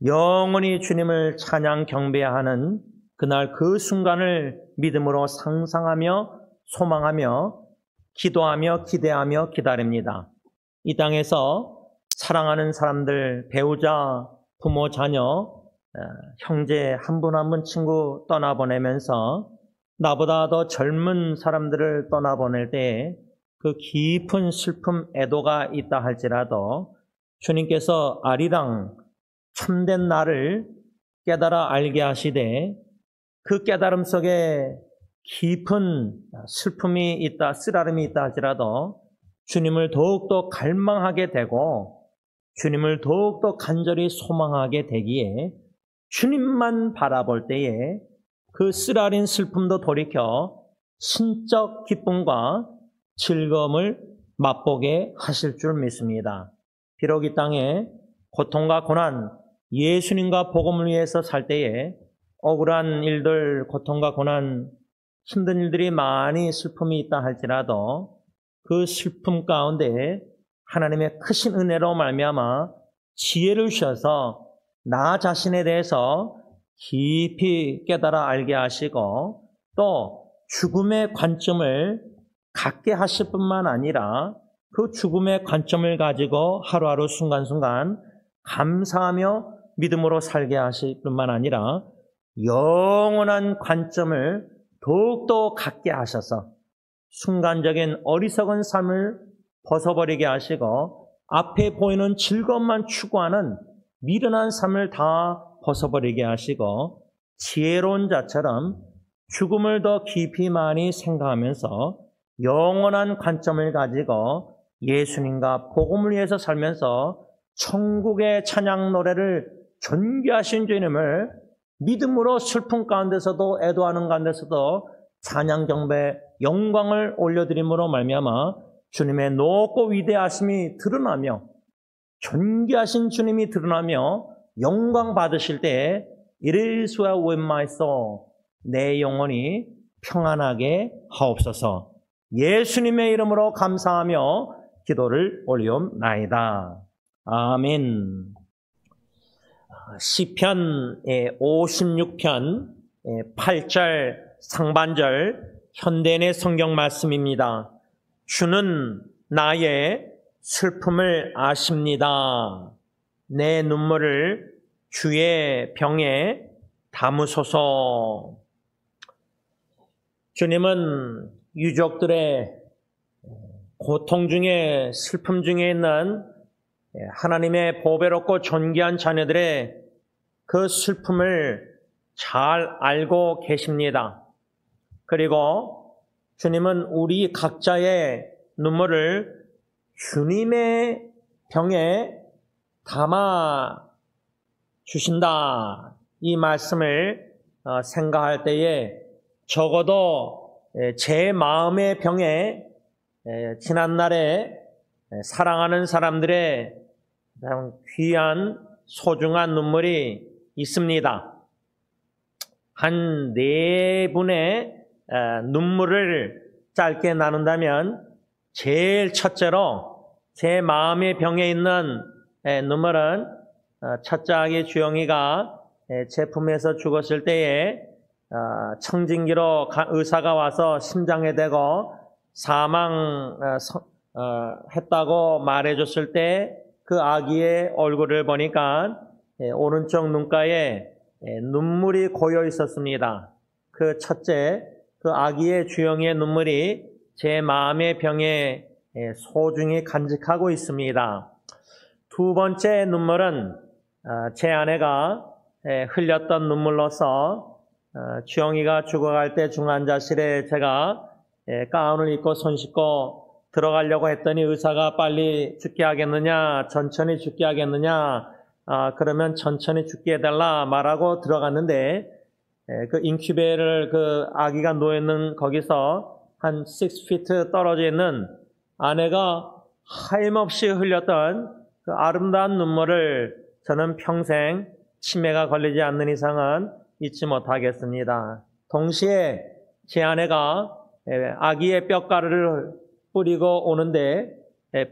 영원히 주님을 찬양 경배하는 그날 그 순간을 믿음으로 상상하며 소망하며 기도하며 기대하며 기다립니다. 이 땅에서 사랑하는 사람들, 배우자, 부모, 자녀, 형제 한 분 한 분 친구 떠나보내면서 나보다 더 젊은 사람들을 떠나보낼 때 그 깊은 슬픔, 애도가 있다 할지라도 주님께서 아리랑 참된 나를 깨달아 알게 하시되 그 깨달음 속에 깊은 슬픔이 있다, 쓰라름이 있다 할지라도 주님을 더욱더 갈망하게 되고 주님을 더욱더 간절히 소망하게 되기에 주님만 바라볼 때에 그 쓰라린 슬픔도 돌이켜 신적 기쁨과 즐거움을 맛보게 하실 줄 믿습니다. 비록 이 땅에 고통과 고난, 예수님과 복음을 위해서 살 때에 억울한 일들, 고통과 고난, 힘든 일들이 많이 슬픔이 있다 할지라도 그 슬픔 가운데 하나님의 크신 은혜로 말미암아 지혜를 주셔서 나 자신에 대해서 깊이 깨달아 알게 하시고 또 죽음의 관점을 갖게 하실 뿐만 아니라 그 죽음의 관점을 가지고 하루하루 순간순간 감사하며 믿음으로 살게 하실 뿐만 아니라 영원한 관점을 더욱더 갖게 하셔서 순간적인 어리석은 삶을 벗어버리게 하시고 앞에 보이는 즐거움만 추구하는 미련한 삶을 다 벗어버리게 하시고 지혜로운 자처럼 죽음을 더 깊이 많이 생각하면서 영원한 관점을 가지고 예수님과 복음을 위해서 살면서 천국의 찬양 노래를 존귀하신 주님을 믿음으로 슬픔 가운데서도 애도하는 가운데서도 찬양 경배 영광을 올려드림으로 말미암아 주님의 높고 위대하심이 드러나며 존귀하신 주님이 드러나며 영광 받으실 때 It is well with my soul 내 영혼이 평안하게 하옵소서. 예수님의 이름으로 감사하며 기도를 올리옵나이다. 아멘. 시편 56편 8절 상반절 현대인의 성경 말씀입니다. 주는 나의 슬픔을 아십니다. 내 눈물을 주의 병에 담으소서. 주님은 유족들의 고통 중에 슬픔 중에 있는 하나님의 보배롭고 존귀한 자녀들의 그 슬픔을 잘 알고 계십니다. 그리고 주님은 우리 각자의 눈물을 주님의 병에 담아 주신다. 이 말씀을 생각할 때에 적어도 제 마음의 병에 지난날에 사랑하는 사람들의 귀한 소중한 눈물이 있습니다. 한 4분의 눈물을 짧게 나눈다면 제일 첫째로 제 마음의 병에 있는 눈물은 첫째 아기 주영이가 제품에서 죽었을 때에 청진기로 의사가 와서 심장에 대고 사망했다고 말해줬을 때 그 아기의 얼굴을 보니까 오른쪽 눈가에 눈물이 고여 있었습니다. 그 첫째, 그 아기의 주영이의 눈물이 제 마음의 병에 소중히 간직하고 있습니다. 두 번째 눈물은 제 아내가 흘렸던 눈물로서 주영이가 죽어갈 때 중환자실에 제가 가운을 입고 손 씻고 들어가려고 했더니 의사가 빨리 죽게 하겠느냐, 천천히 죽게 하겠느냐, 그러면 천천히 죽게 해달라 말하고 들어갔는데 그 인큐베이터를 그 아기가 누워있는 거기서 한 6feet 떨어져 있는 아내가 하염없이 흘렸던 그 아름다운 눈물을 저는 평생 치매가 걸리지 않는 이상은 잊지 못하겠습니다. 동시에 제 아내가 아기의 뼈가루를 뿌리고 오는데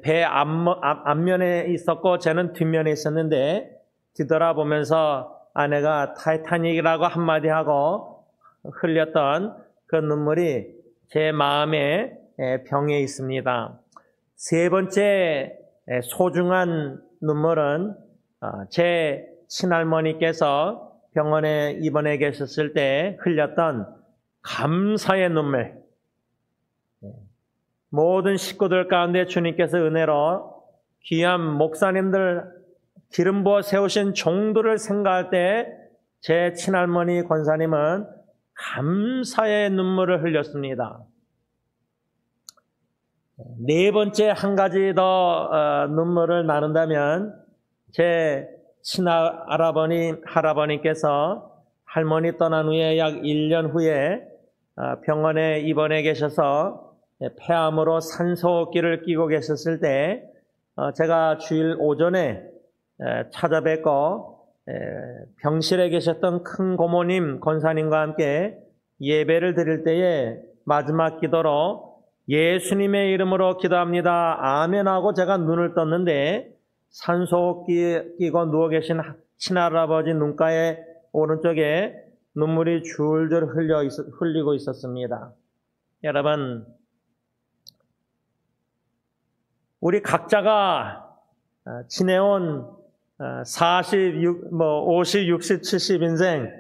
배 앞면에 있었고 저는 뒷면에 있었는데 뒤돌아보면서 아내가 타이타닉이라고 한마디 하고 흘렸던 그 눈물이 제 마음의 병에 있습니다. 세 번째 소중한 눈물은 제 친할머니께서 병원에 입원해 계셨을 때 흘렸던 감사의 눈물. 모든 식구들 가운데 주님께서 은혜로 귀한 목사님들 기름 부어 세우신 종들을 생각할 때 제 친할머니 권사님은 감사의 눈물을 흘렸습니다. 네 번째 한 가지 더 눈물을 나눈다면 제 할아버님께서 할머니 떠난 후에 약 1년 후에 병원에 입원해 계셔서 폐암으로 산소호흡기를 끼고 계셨을 때 제가 주일 오전에 찾아뵙고 병실에 계셨던 큰 고모님 권사님과 함께 예배를 드릴 때에 마지막 기도로 예수님의 이름으로 기도합니다. 아멘하고 제가 눈을 떴는데 산소호흡기 끼고 누워 계신 친할아버지 눈가에 오른쪽에 눈물이 줄줄 흘리고 있었습니다. 여러분, 우리 각자가 지내온 50, 60, 70 인생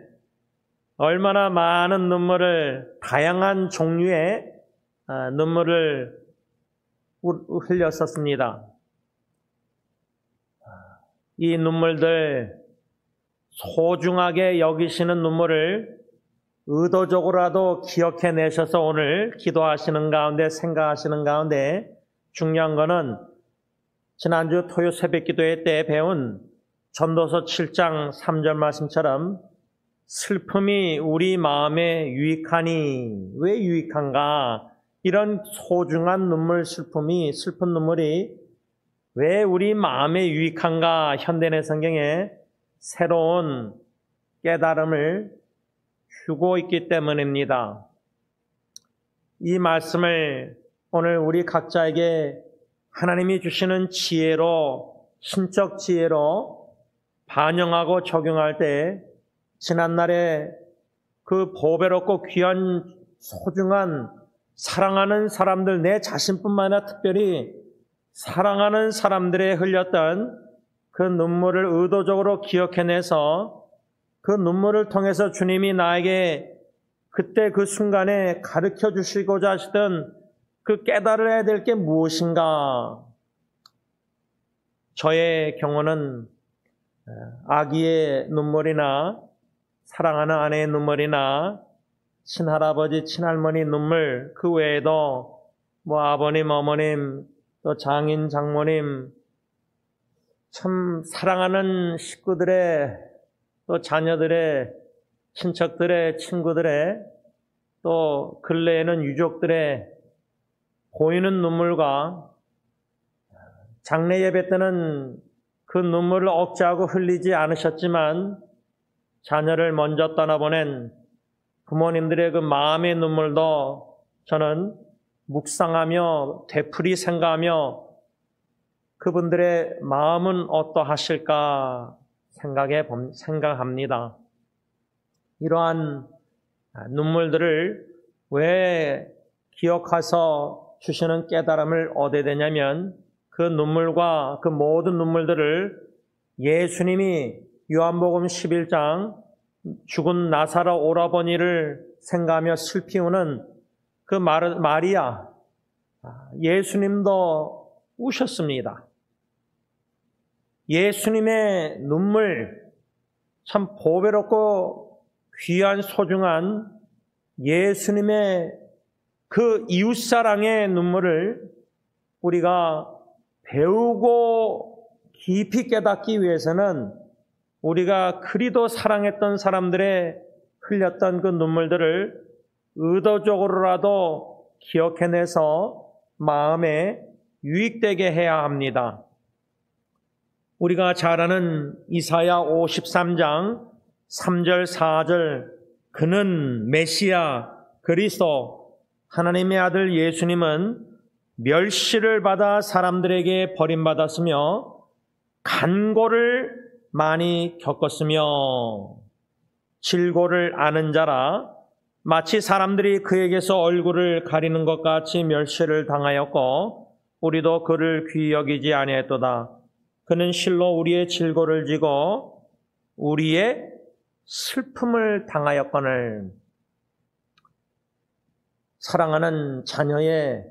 얼마나 많은 눈물을, 다양한 종류의 눈물을 흘렸었습니다. 이 눈물들, 소중하게 여기시는 눈물을 의도적으로라도 기억해내셔서 오늘 기도하시는 가운데, 생각하시는 가운데 중요한 거는 지난주 토요 새벽기도회 때 배운 전도서 7장 3절 말씀처럼 슬픔이 우리 마음에 유익하니, 왜 유익한가? 이런 소중한 눈물, 슬픈 눈물이 왜 우리 마음에 유익한가? 현대의 성경에 새로운 깨달음을 주고 있기 때문입니다. 이 말씀을 오늘 우리 각자에게 하나님이 주시는 지혜로, 신적 지혜로 반영하고 적용할 때 지난날에 그 보배롭고 귀한 소중한 사랑하는 사람들, 내 자신뿐만 아니라 특별히 사랑하는 사람들에 흘렸던 그 눈물을 의도적으로 기억해내서 그 눈물을 통해서 주님이 나에게 그때 그 순간에 가르쳐 주시고자 하시던 그 깨달아야 될 게 무엇인가? 저의 경우는 아기의 눈물이나 사랑하는 아내의 눈물이나 친할아버지, 친할머니 눈물, 그 외에도 아버님, 어머님, 또 장인, 장모님, 참 사랑하는 식구들의, 또 자녀들의, 친척들의, 친구들의, 또 근래에는 유족들의 보이는 눈물과 장례 예배 때는 그 눈물을 억제하고 흘리지 않으셨지만 자녀를 먼저 떠나보낸 부모님들의 그 마음의 눈물도 저는 묵상하며 되풀이 생각하며 그분들의 마음은 어떠하실까 생각합니다. 이러한 눈물들을 왜 기억해서 주시는 깨달음을 얻어야 되냐면 그 눈물과 그 모든 눈물들을 예수님이 요한복음 11장 죽은 나사로 오라버니를 생각하며 슬피 우는 그 마리아, 예수님도 우셨습니다. 예수님의 눈물, 참 보배롭고 귀한 소중한 예수님의 그 이웃사랑의 눈물을 우리가 배우고 깊이 깨닫기 위해서는 우리가 그리도 사랑했던 사람들의 흘렸던 그 눈물들을 의도적으로라도 기억해내서 마음에 유익되게 해야 합니다. 우리가 잘 아는 이사야 53장 3절 4절 그는 메시아 그리스도 하나님의 아들 예수님은 멸시를 받아 사람들에게 버림받았으며 간고를 많이 겪었으며 질고를 아는 자라 마치 사람들이 그에게서 얼굴을 가리는 것 같이 멸시를 당하였고 우리도 그를 귀히 여기지 아니했도다. 그는 실로 우리의 질고를 지고 우리의 슬픔을 당하였거늘. 사랑하는 자녀의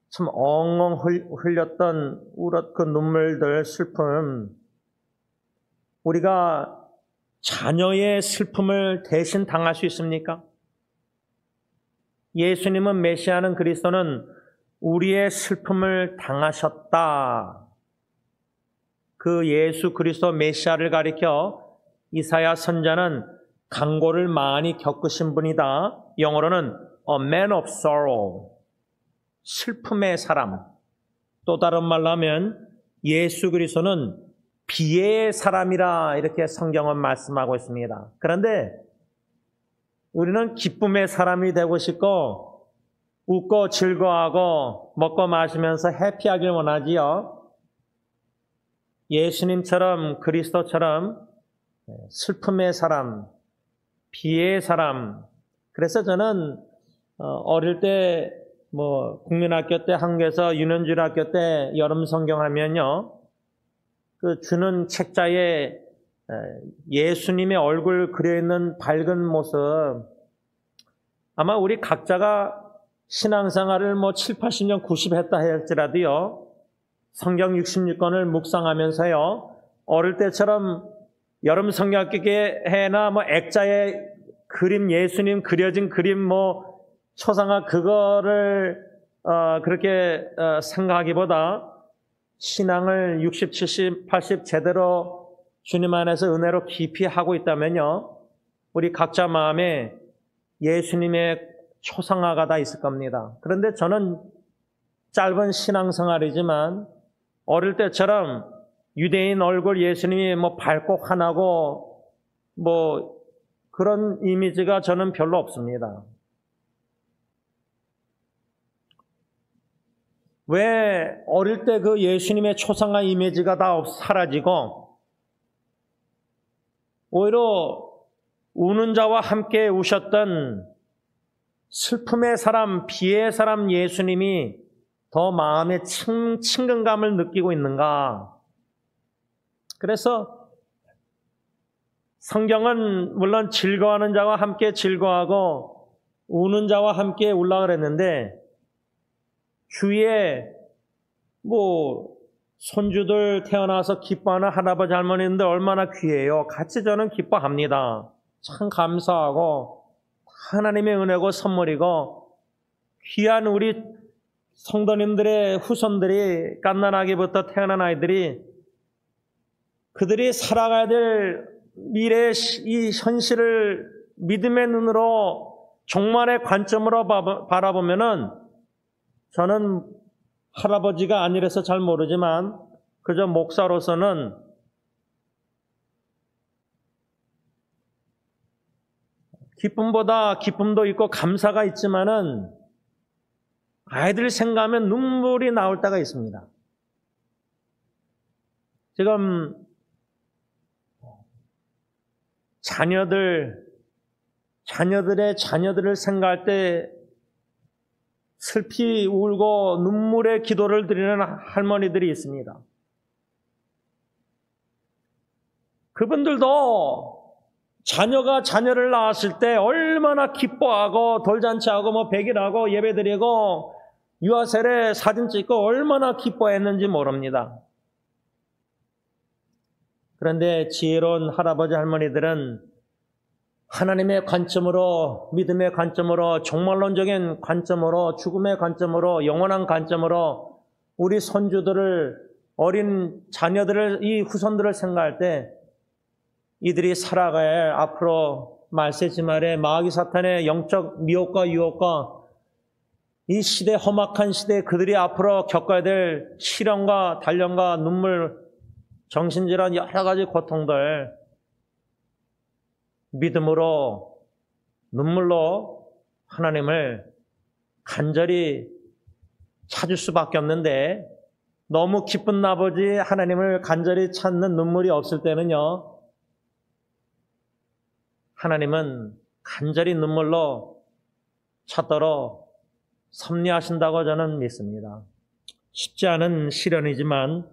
참 엉엉 흘렸던 울었 그 눈물들, 슬픔, 우리가 자녀의 슬픔을 대신 당할 수 있습니까? 예수님은, 메시아는, 그리스도는 우리의 슬픔을 당하셨다. 그 예수 그리스도 메시아를 가리켜 이사야 선자는 강고를 많이 겪으신 분이다. 영어로는 a man of sorrow, 슬픔의 사람. 또 다른 말로 하면 예수 그리스도는 비애의 사람이라 이렇게 성경은 말씀하고 있습니다. 그런데 우리는 기쁨의 사람이 되고 싶고 웃고 즐거워하고 먹고 마시면서 해피하길 원하지요. 예수님처럼, 그리스도처럼 슬픔의 사람, 비애의 사람. 그래서 저는 어릴 때 국민학교 때 한국에서 유년주일학교 때 여름 성경 하면요, 그 주는 책자에 예수님의 얼굴 그려있는 밝은 모습, 아마 우리 각자가 신앙생활을 7, 80년, 90 했다 할지라도요, 성경 66권을 묵상하면서요, 어릴 때처럼 여름 성경학교에나 액자에 그림, 예수님 그려진 그림 초상화 그거를 그렇게 생각하기보다 신앙을 60, 70, 80 제대로 주님 안에서 은혜로 깊이 하고 있다면요, 우리 각자 마음에 예수님의 초상화가 다 있을 겁니다. 그런데 저는 짧은 신앙생활이지만 어릴 때처럼 유대인 얼굴 예수님이 밝고 환하고 그런 이미지가 저는 별로 없습니다. 왜 어릴 때 그 예수님의 초상화 이미지가 다 사라지고 오히려 우는 자와 함께 우셨던 슬픔의 사람, 비애의 사람 예수님이 더 마음에 친근감을 느끼고 있는가? 그래서 성경은 물론 즐거워하는 자와 함께 즐거워하고 우는 자와 함께 울라 그랬는데, 주위에 손주들 태어나서 기뻐하는 할아버지 할머니인데 얼마나 귀해요. 같이 저는 기뻐합니다. 참 감사하고 하나님의 은혜고 선물이고, 귀한 우리 성도님들의 후손들이, 갓난아기부터 태어난 아이들이 그들이 살아가야 될 미래의 이 현실을 믿음의 눈으로, 종말의 관점으로 바라보면은, 저는 할아버지가 아니라서 잘 모르지만 그저 목사로서는 기쁨보다 기쁨도 있고 감사가 있지만은 아이들 생각하면 눈물이 나올 때가 있습니다. 지금 자녀들의 자녀들을 생각할 때 슬피 울고 눈물의 기도를 드리는 할머니들이 있습니다. 그분들도 자녀가 자녀를 낳았을 때 얼마나 기뻐하고 돌잔치하고 백일하고 예배드리고 유아세례 사진 찍고 얼마나 기뻐했는지 모릅니다. 그런데 지혜로운 할아버지 할머니들은 하나님의 관점으로, 믿음의 관점으로, 종말론적인 관점으로, 죽음의 관점으로, 영원한 관점으로 우리 손주들을, 어린 자녀들을, 이 후손들을 생각할 때 이들이 살아가야 할 앞으로 말세지말에 마귀 사탄의 영적 미혹과 유혹과 이 시대, 험악한 시대에 그들이 앞으로 겪어야 될 시련과 단련과 눈물, 정신질환, 여러 가지 고통들 믿음으로, 눈물로 하나님을 간절히 찾을 수밖에 없는데, 너무 기쁜 아버지 하나님을 간절히 찾는 눈물이 없을 때는요, 하나님은 간절히 눈물로 찾도록 섭리하신다고 저는 믿습니다. 쉽지 않은 시련이지만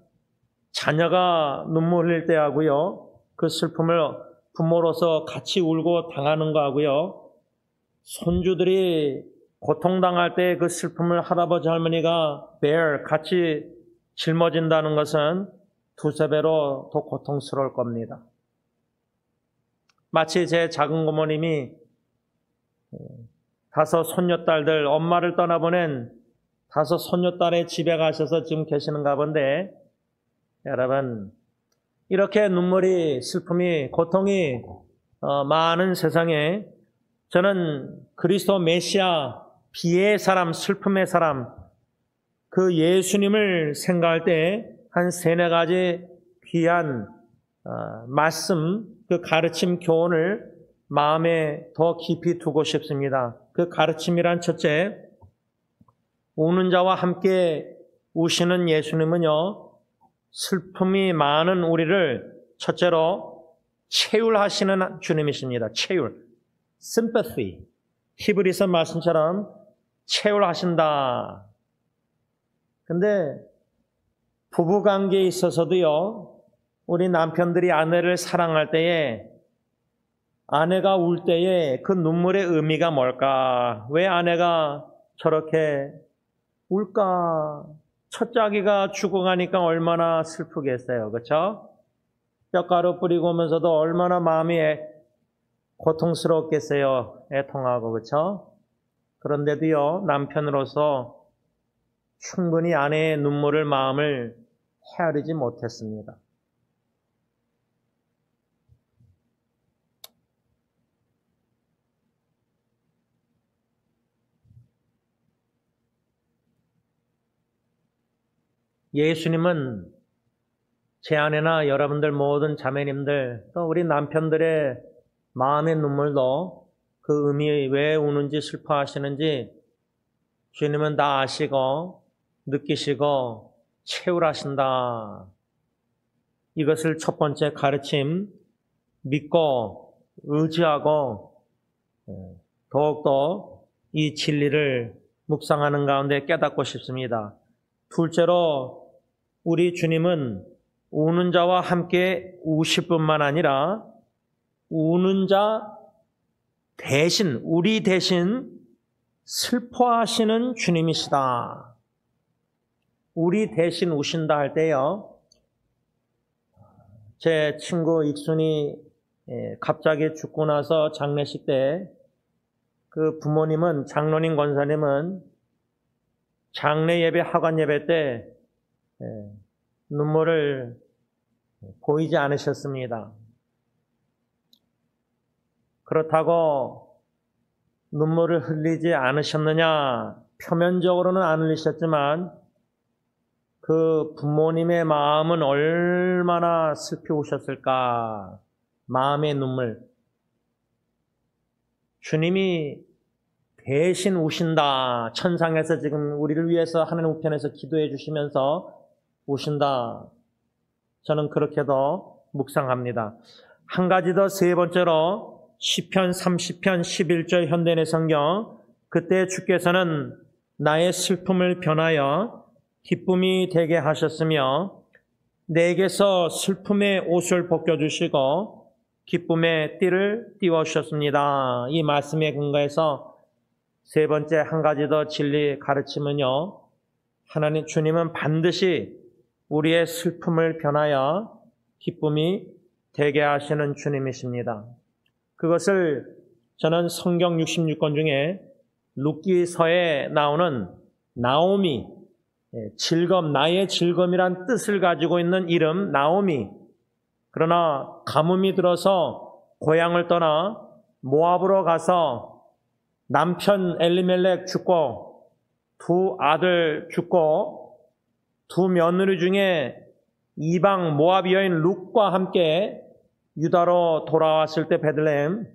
자녀가 눈물 흘릴 때 하고요, 그 슬픔을 부모로서 같이 울고 당하는 거 하고요, 손주들이 고통당할 때 그 슬픔을 할아버지 할머니가 같이 짊어진다는 것은 두세 배로 더 고통스러울 겁니다. 마치 제 작은 고모님이 5 손녀딸들, 엄마를 떠나보낸 5 손녀딸의 집에 가셔서 지금 계시는가 본데, 여러분, 이렇게 눈물이, 슬픔이, 고통이 많은 세상에 저는 그리스도 메시아, 비의 사람, 슬픔의 사람, 그 예수님을 생각할 때 한 3-4가지 귀한 말씀, 그 가르침, 교훈을 마음에 더 깊이 두고 싶습니다. 그 가르침이란 첫째, 우는 자와 함께 우시는 예수님은요, 슬픔이 많은 우리를 첫째로 체휼하시는 주님이십니다. 체휼, sympathy. 히브리서 말씀처럼 체휼하신다. 근데 부부관계에 있어서도요, 우리 남편들이 아내를 사랑할 때에, 아내가 울 때에 그 눈물의 의미가 뭘까? 왜 아내가 저렇게 울까? 첫째 아기가 죽어가니까 얼마나 슬프겠어요. 그렇죠? 뼈가루 뿌리고 오면서도 얼마나 마음이 고통스럽겠어요. 애통하고. 그렇죠? 그런데도요, 남편으로서 충분히 아내의 눈물을, 마음을 헤아리지 못했습니다. 예수님은 제 아내나 여러분들 모든 자매님들, 또 우리 남편들의 마음의 눈물도 그 의미, 왜 우는지 슬퍼하시는지 주님은 다 아시고 느끼시고 체휼하신다. 이것을 첫 번째 가르침, 믿고 의지하고 더욱더 이 진리를 묵상하는 가운데 깨닫고 싶습니다. 둘째로 우리 주님은 우는 자와 함께 우실 뿐만 아니라 우는 자 대신, 우리 대신 슬퍼하시는 주님이시다. 우리 대신 우신다 할 때요, 제 친구 익순이 갑자기 죽고 나서 장례식 때 그 부모님은, 장로님 권사님은 장례 예배, 하관 예배 때 눈물을 보이지 않으셨습니다. 그렇다고 눈물을 흘리지 않으셨느냐? 표면적으로는 안 흘리셨지만 그 부모님의 마음은 얼마나 슬피 우셨을까? 마음의 눈물. 주님이 대신 우신다. 천상에서 지금 우리를 위해서 하나님 우편에서 기도해 주시면서 우신다. 저는 그렇게도 묵상합니다. 한 가지 더, 세 번째로 시편 30편 11절 현대인의 성경, 그때 주께서는 나의 슬픔을 변하여 기쁨이 되게 하셨으며 내게서 슬픔의 옷을 벗겨주시고 기쁨의 띠를 띄워주셨습니다. 이 말씀에 근거해서 세 번째 한 가지 더 진리 가르침은요, 하나님 주님은 반드시 우리의 슬픔을 변하여 기쁨이 되게 하시는 주님이십니다. 그것을 저는 성경 66권 중에 룻기서에 나오는 나오미, 즐거움, 나의 즐거움이란 뜻을 가지고 있는 이름 나오미, 그러나 가뭄이 들어서 고향을 떠나 모압으로 가서 남편 엘리멜렉 죽고 두 아들 죽고 두 며느리 중에 이방 모압 여인 룻과 함께 유다로 돌아왔을 때 베들레헴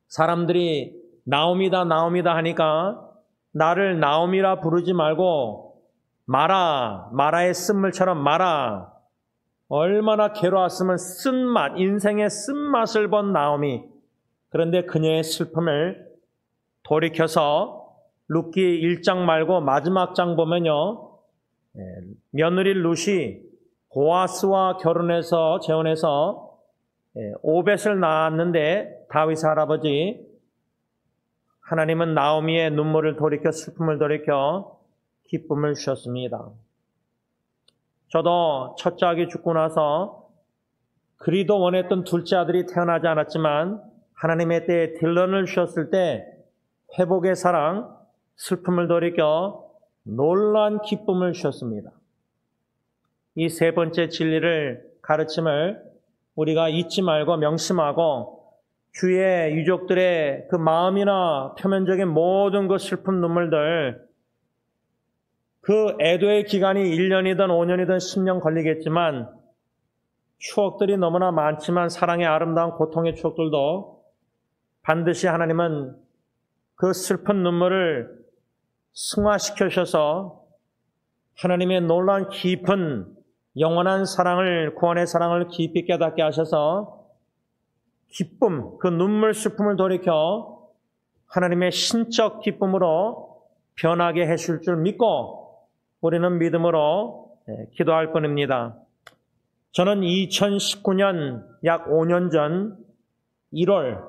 사람들이 나오미다 나오미다 하니까 나를 나오미라 부르지 말고 마라, 마라의 쓴물처럼 마라. 얼마나 괴로웠으면 쓴맛, 인생의 쓴맛을 본 나오미. 그런데 그녀의 슬픔을 돌이켜서 룻기 1장 말고 마지막 장 보면요, 며느리 룻이 보아스와 결혼해서 재혼해서 오벳을 낳았는데 다윗 할아버지, 하나님은 나오미의 눈물을 돌이켜 슬픔을 돌이켜 기쁨을 주셨습니다. 저도 첫째 아기 죽고 나서 그리도 원했던 둘째 아들이 태어나지 않았지만 하나님의 때에 딜런을 주셨을 때 회복의 사랑, 슬픔을 돌이켜 놀라운 기쁨을 주셨습니다. 이 세 번째 진리를, 가르침을 우리가 잊지 말고 명심하고 주의 유족들의 그 마음이나 표면적인 모든 그 슬픈 눈물들, 그 애도의 기간이 1년이든 5년이든 10년 걸리겠지만 추억들이 너무나 많지만 사랑의 아름다운 고통의 추억들도 반드시 하나님은 그 슬픈 눈물을 승화시켜 주셔서 하나님의 놀라운 깊은 영원한 사랑을, 구원의 사랑을 깊이 깨닫게 하셔서 기쁨, 그 눈물 슬픔을 돌이켜 하나님의 신적 기쁨으로 변하게 해줄 줄 믿고 우리는 믿음으로 기도할 뿐입니다. 저는 2019년 약 5년 전 1월,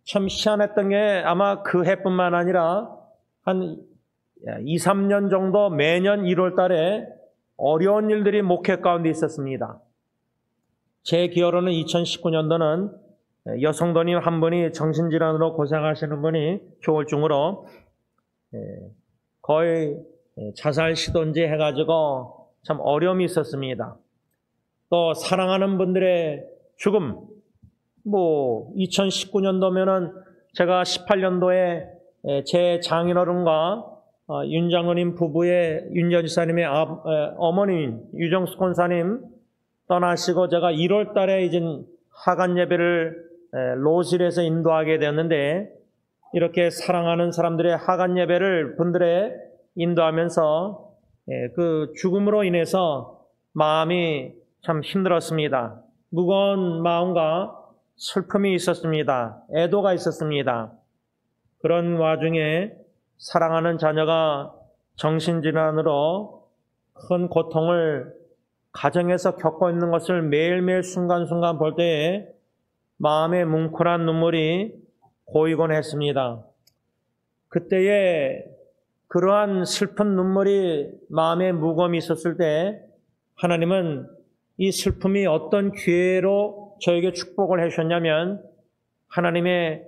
참 희한했던 게 아마 그 해뿐만 아니라 한 2, 3년 정도 매년 1월 달에 어려운 일들이 목회 가운데 있었습니다. 제 기억으로는 2019년도는 여성도님 한 분이 정신질환으로 고생하시는 분이 조울증으로 거의 자살 시도인지 해가지고 참 어려움이 있었습니다. 또 사랑하는 분들의 죽음, 2019년도면은 제가 18년도에 제 장인어른과 윤 장로님 부부의 윤 지사님의 어머님 유정숙 권사님 떠나시고 제가 1월 달에 이제 하간 예배를 로실에서 인도하게 되었는데, 이렇게 사랑하는 사람들의 하간 예배를 분들의 인도하면서 그 죽음으로 인해서 마음이 참 힘들었습니다. 무거운 마음과 슬픔이 있었습니다. 애도가 있었습니다. 그런 와중에 사랑하는 자녀가 정신질환으로 큰 고통을 가정에서 겪고 있는 것을 매일매일 순간순간 볼 때에 마음에 뭉클한 눈물이 고이곤 했습니다. 그때에 그러한 슬픈 눈물이 마음에 무거움이 있었을 때 하나님은 이 슬픔이 어떤 기회로 저에게 축복을 해주셨냐면, 하나님의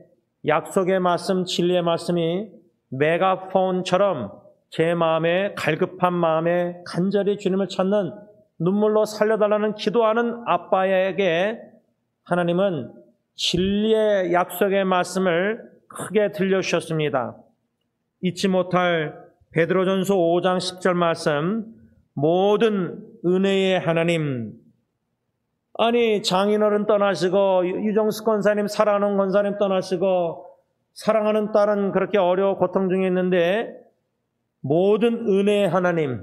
약속의 말씀, 진리의 말씀이 메가폰처럼 제 마음에, 갈급한 마음에 간절히 주님을 찾는, 눈물로 살려달라는 기도하는 아빠에게 하나님은 진리의 약속의 말씀을 크게 들려주셨습니다. 잊지 못할 베드로전서 5장 10절 말씀, 모든 은혜의 하나님, 아니 장인어른 떠나시고 유정숙 권사님, 사랑하는 권사님 떠나시고 사랑하는 딸은 그렇게 어려워 고통 중에 있는데 모든 은혜의 하나님,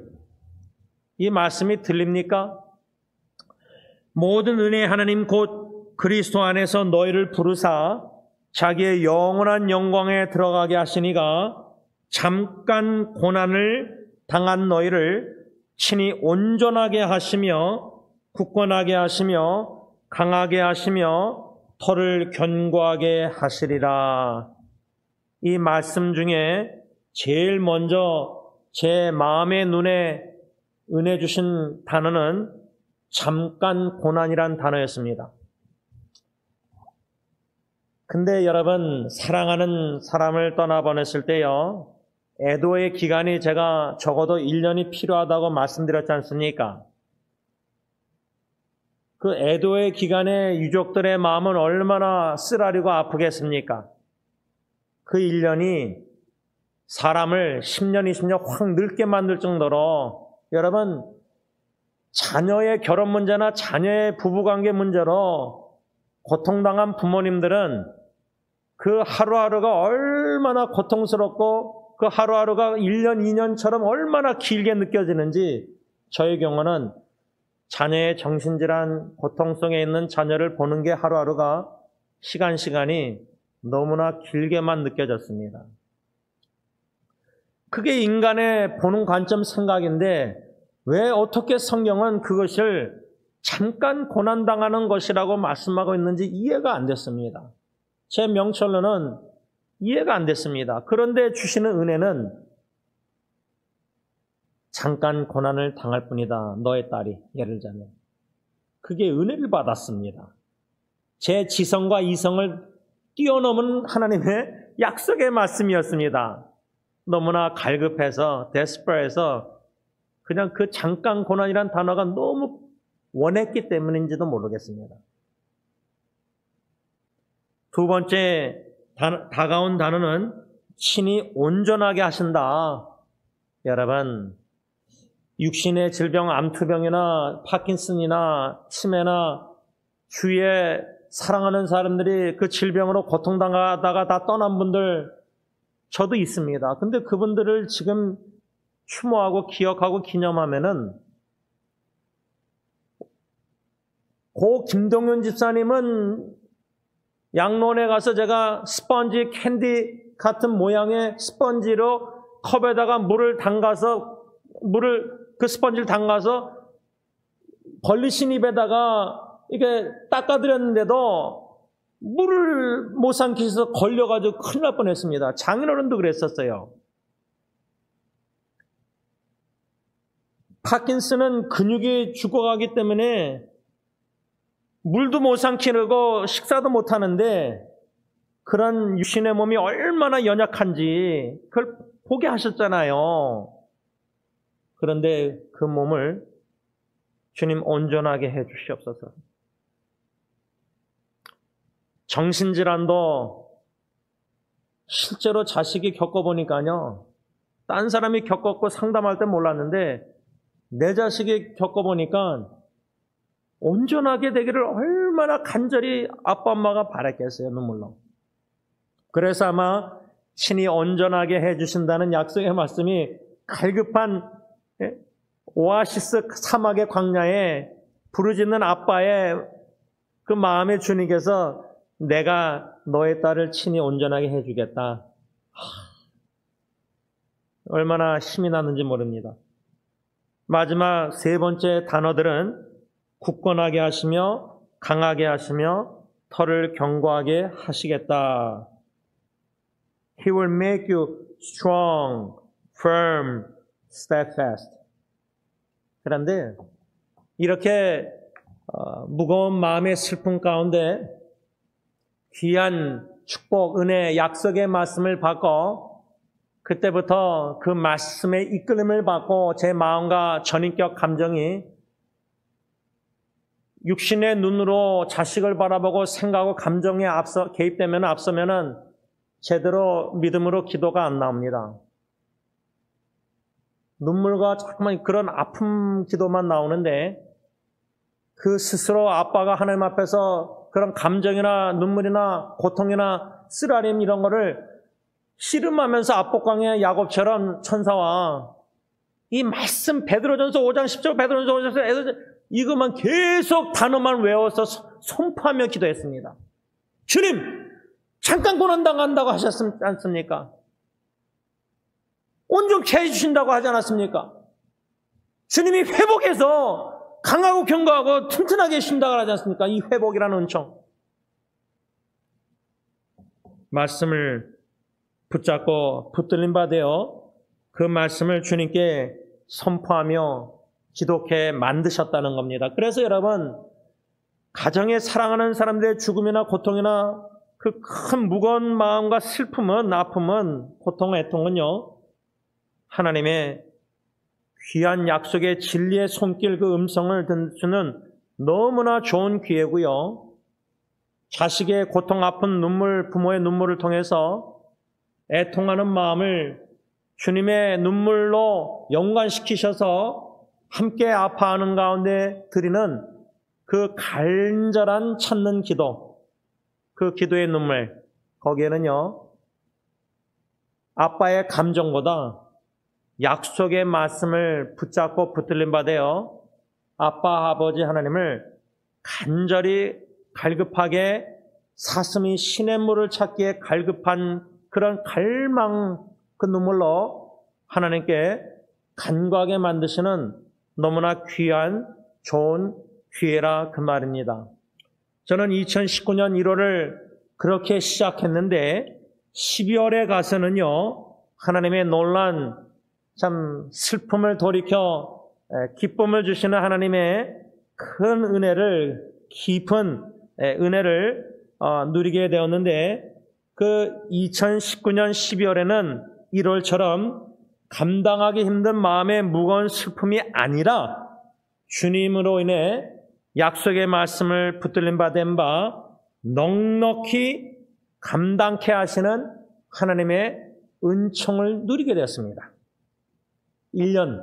이 말씀이 들립니까? 모든 은혜의 하나님 곧 그리스도 안에서 너희를 부르사 자기의 영원한 영광에 들어가게 하시니가 잠깐 고난을 당한 너희를 친히 온전하게 하시며 굳건하게 하시며 강하게 하시며 터를 견고하게 하시리라. 이 말씀 중에 제일 먼저 제 마음의 눈에 은혜 주신 단어는 잠깐 고난이란 단어였습니다. 근데 여러분, 사랑하는 사람을 떠나보냈을 때요, 애도의 기간이 제가 적어도 1년이 필요하다고 말씀드렸지 않습니까? 그 애도의 기간에 유족들의 마음은 얼마나 쓰라리고 아프겠습니까? 그 1년이 사람을 10년, 20년 확 늙게 만들 정도로, 여러분, 자녀의 결혼 문제나 자녀의 부부관계 문제로 고통당한 부모님들은 그 하루하루가 얼마나 고통스럽고 그 하루하루가 1년, 2년처럼 얼마나 길게 느껴지는지, 저의 경우는 자녀의 정신질환 고통 속에 있는 자녀를 보는 게 하루하루가 시간이 너무나 길게만 느껴졌습니다. 그게 인간의 보는 관점 생각인데 왜 어떻게 성경은 그것을 잠깐 고난당하는 것이라고 말씀하고 있는지 이해가 안 됐습니다. 제 명철로는 이해가 안 됐습니다. 그런데 주시는 은혜는 잠깐 고난을 당할 뿐이다. 너의 딸이, 예를 들자면. 그게 은혜를 받았습니다. 제 지성과 이성을 뛰어넘은 하나님의 약속의 말씀이었습니다. 너무나 갈급해서, 데스퍼해서 그냥 그 잠깐 고난이란 단어가 너무 원했기 때문인지도 모르겠습니다. 두 번째 다가온 단어는 친히 온전하게 하신다. 여러분, 육신의 질병, 암투병이나 파킨슨이나 치매나 주위에 사랑하는 사람들이 그 질병으로 고통당하다가 다 떠난 분들 저도 있습니다. 근데 그분들을 지금 추모하고 기억하고 기념하면은 고 김동윤 집사님은 양론에 가서 제가 스펀지 캔디 같은 모양의 스펀지로 컵에다가 그 스펀지를 담가서 걸리신 입에다가 이게 닦아드렸는데도 물을 못 삼키셔서 걸려가지고 큰일 날 뻔했습니다. 장인어른도 그랬었어요. 파킨슨은 근육이 죽어가기 때문에 물도 못 삼키고 식사도 못 하는데 그런 육신의 몸이 얼마나 연약한지 그걸 보게 하셨잖아요. 그런데 그 몸을 주님 온전하게 해 주시옵소서. 정신질환도 실제로 자식이 겪어보니까요. 딴 사람이 겪었고 상담할 때 몰랐는데 내 자식이 겪어보니까 온전하게 되기를 얼마나 간절히 아빠 엄마가 바랐겠어요. 눈물로. 그래서 아마 친히 온전하게 해주신다는 약속의 말씀이 갈급한 오아시스 사막의 광야에 부르짖는 아빠의 그 마음의 주님께서 내가 너의 딸을 친히 온전하게 해주겠다. 얼마나 힘이 나는지 모릅니다. 마지막 세 번째 단어들은 굳건하게 하시며 강하게 하시며 털을 견고하게 하시겠다. He will make you strong, firm, steadfast. 그런데 이렇게 무거운 마음의 슬픔 가운데 귀한 축복, 은혜, 약속의 말씀을 받고 그때부터 그 말씀의 이끌림을 받고 제 마음과 전인격 감정이 육신의 눈으로 자식을 바라보고 생각하고 감정에 앞서면은 제대로 믿음으로 기도가 안 나옵니다. 눈물과 자꾸만 그런 아픔 기도만 나오는데 그 스스로 아빠가 하나님 앞에서 그런 감정이나 눈물이나 고통이나 쓰라림 이런 거를 씨름하면서 압복강의 야곱처럼 천사와 이 말씀 베드로전서 5장 10절 베드로전서 5장 이것만 계속 단어만 외워서 선포하며 기도했습니다. 주님 잠깐 고난당한다고 하셨지 않습니까? 온전케 해주신다고 하지 않았습니까? 주님이 회복해서 강하고 견고하고 튼튼하게 해주신다고 하지 않습니까? 이 회복이라는 은총. 말씀을 붙잡고 붙들림 받아요. 그 말씀을 주님께 선포하며 기독해 만드셨다는 겁니다. 그래서 여러분, 가정에 사랑하는 사람들의 죽음이나 고통이나 그 큰 무거운 마음과 슬픔은, 아픔은, 고통, 애통은요, 하나님의 귀한 약속의 진리의 손길 그 음성을 듣는 너무나 좋은 기회고요. 자식의 고통, 아픈 눈물, 부모의 눈물을 통해서 애통하는 마음을 주님의 눈물로 연관시키셔서 함께 아파하는 가운데 드리는 그 간절한 찾는 기도, 그 기도의 눈물, 거기에는요, 아빠의 감정보다 약속의 말씀을 붙잡고 붙들림 받아요. 아빠, 아버지 하나님을 간절히 갈급하게 사슴이 시냇물을 찾기에 갈급한 그런 갈망, 그 눈물로 하나님께 간구하게 만드시는 너무나 귀한 좋은 기회라 그 말입니다. 저는 2019년 1월을 그렇게 시작했는데 12월에 가서는요, 하나님의 놀란 참 슬픔을 돌이켜 기쁨을 주시는 하나님의 큰 은혜를, 깊은 은혜를 누리게 되었는데, 그 2019년 12월에는 1월처럼 감당하기 힘든 마음의 무거운 슬픔이 아니라 주님으로 인해 약속의 말씀을 붙들림 받은 바 넉넉히 감당케 하시는 하나님의 은총을 누리게 되었습니다. 1년.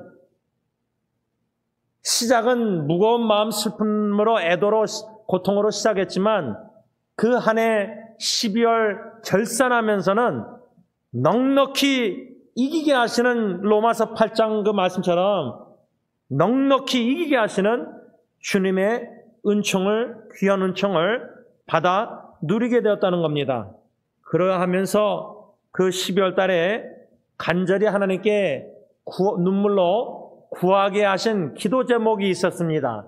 시작은 무거운 마음 슬픔으로 애도로 고통으로 시작했지만 그 한 해 12월 결산하면서는 넉넉히 이기게 하시는 로마서 8장 그 말씀처럼 넉넉히 이기게 하시는 주님의 은총을, 귀한 은총을 받아 누리게 되었다는 겁니다. 그러하면서 그 12월 달에 간절히 하나님께 눈물로 구하게 하신 기도 제목이 있었습니다.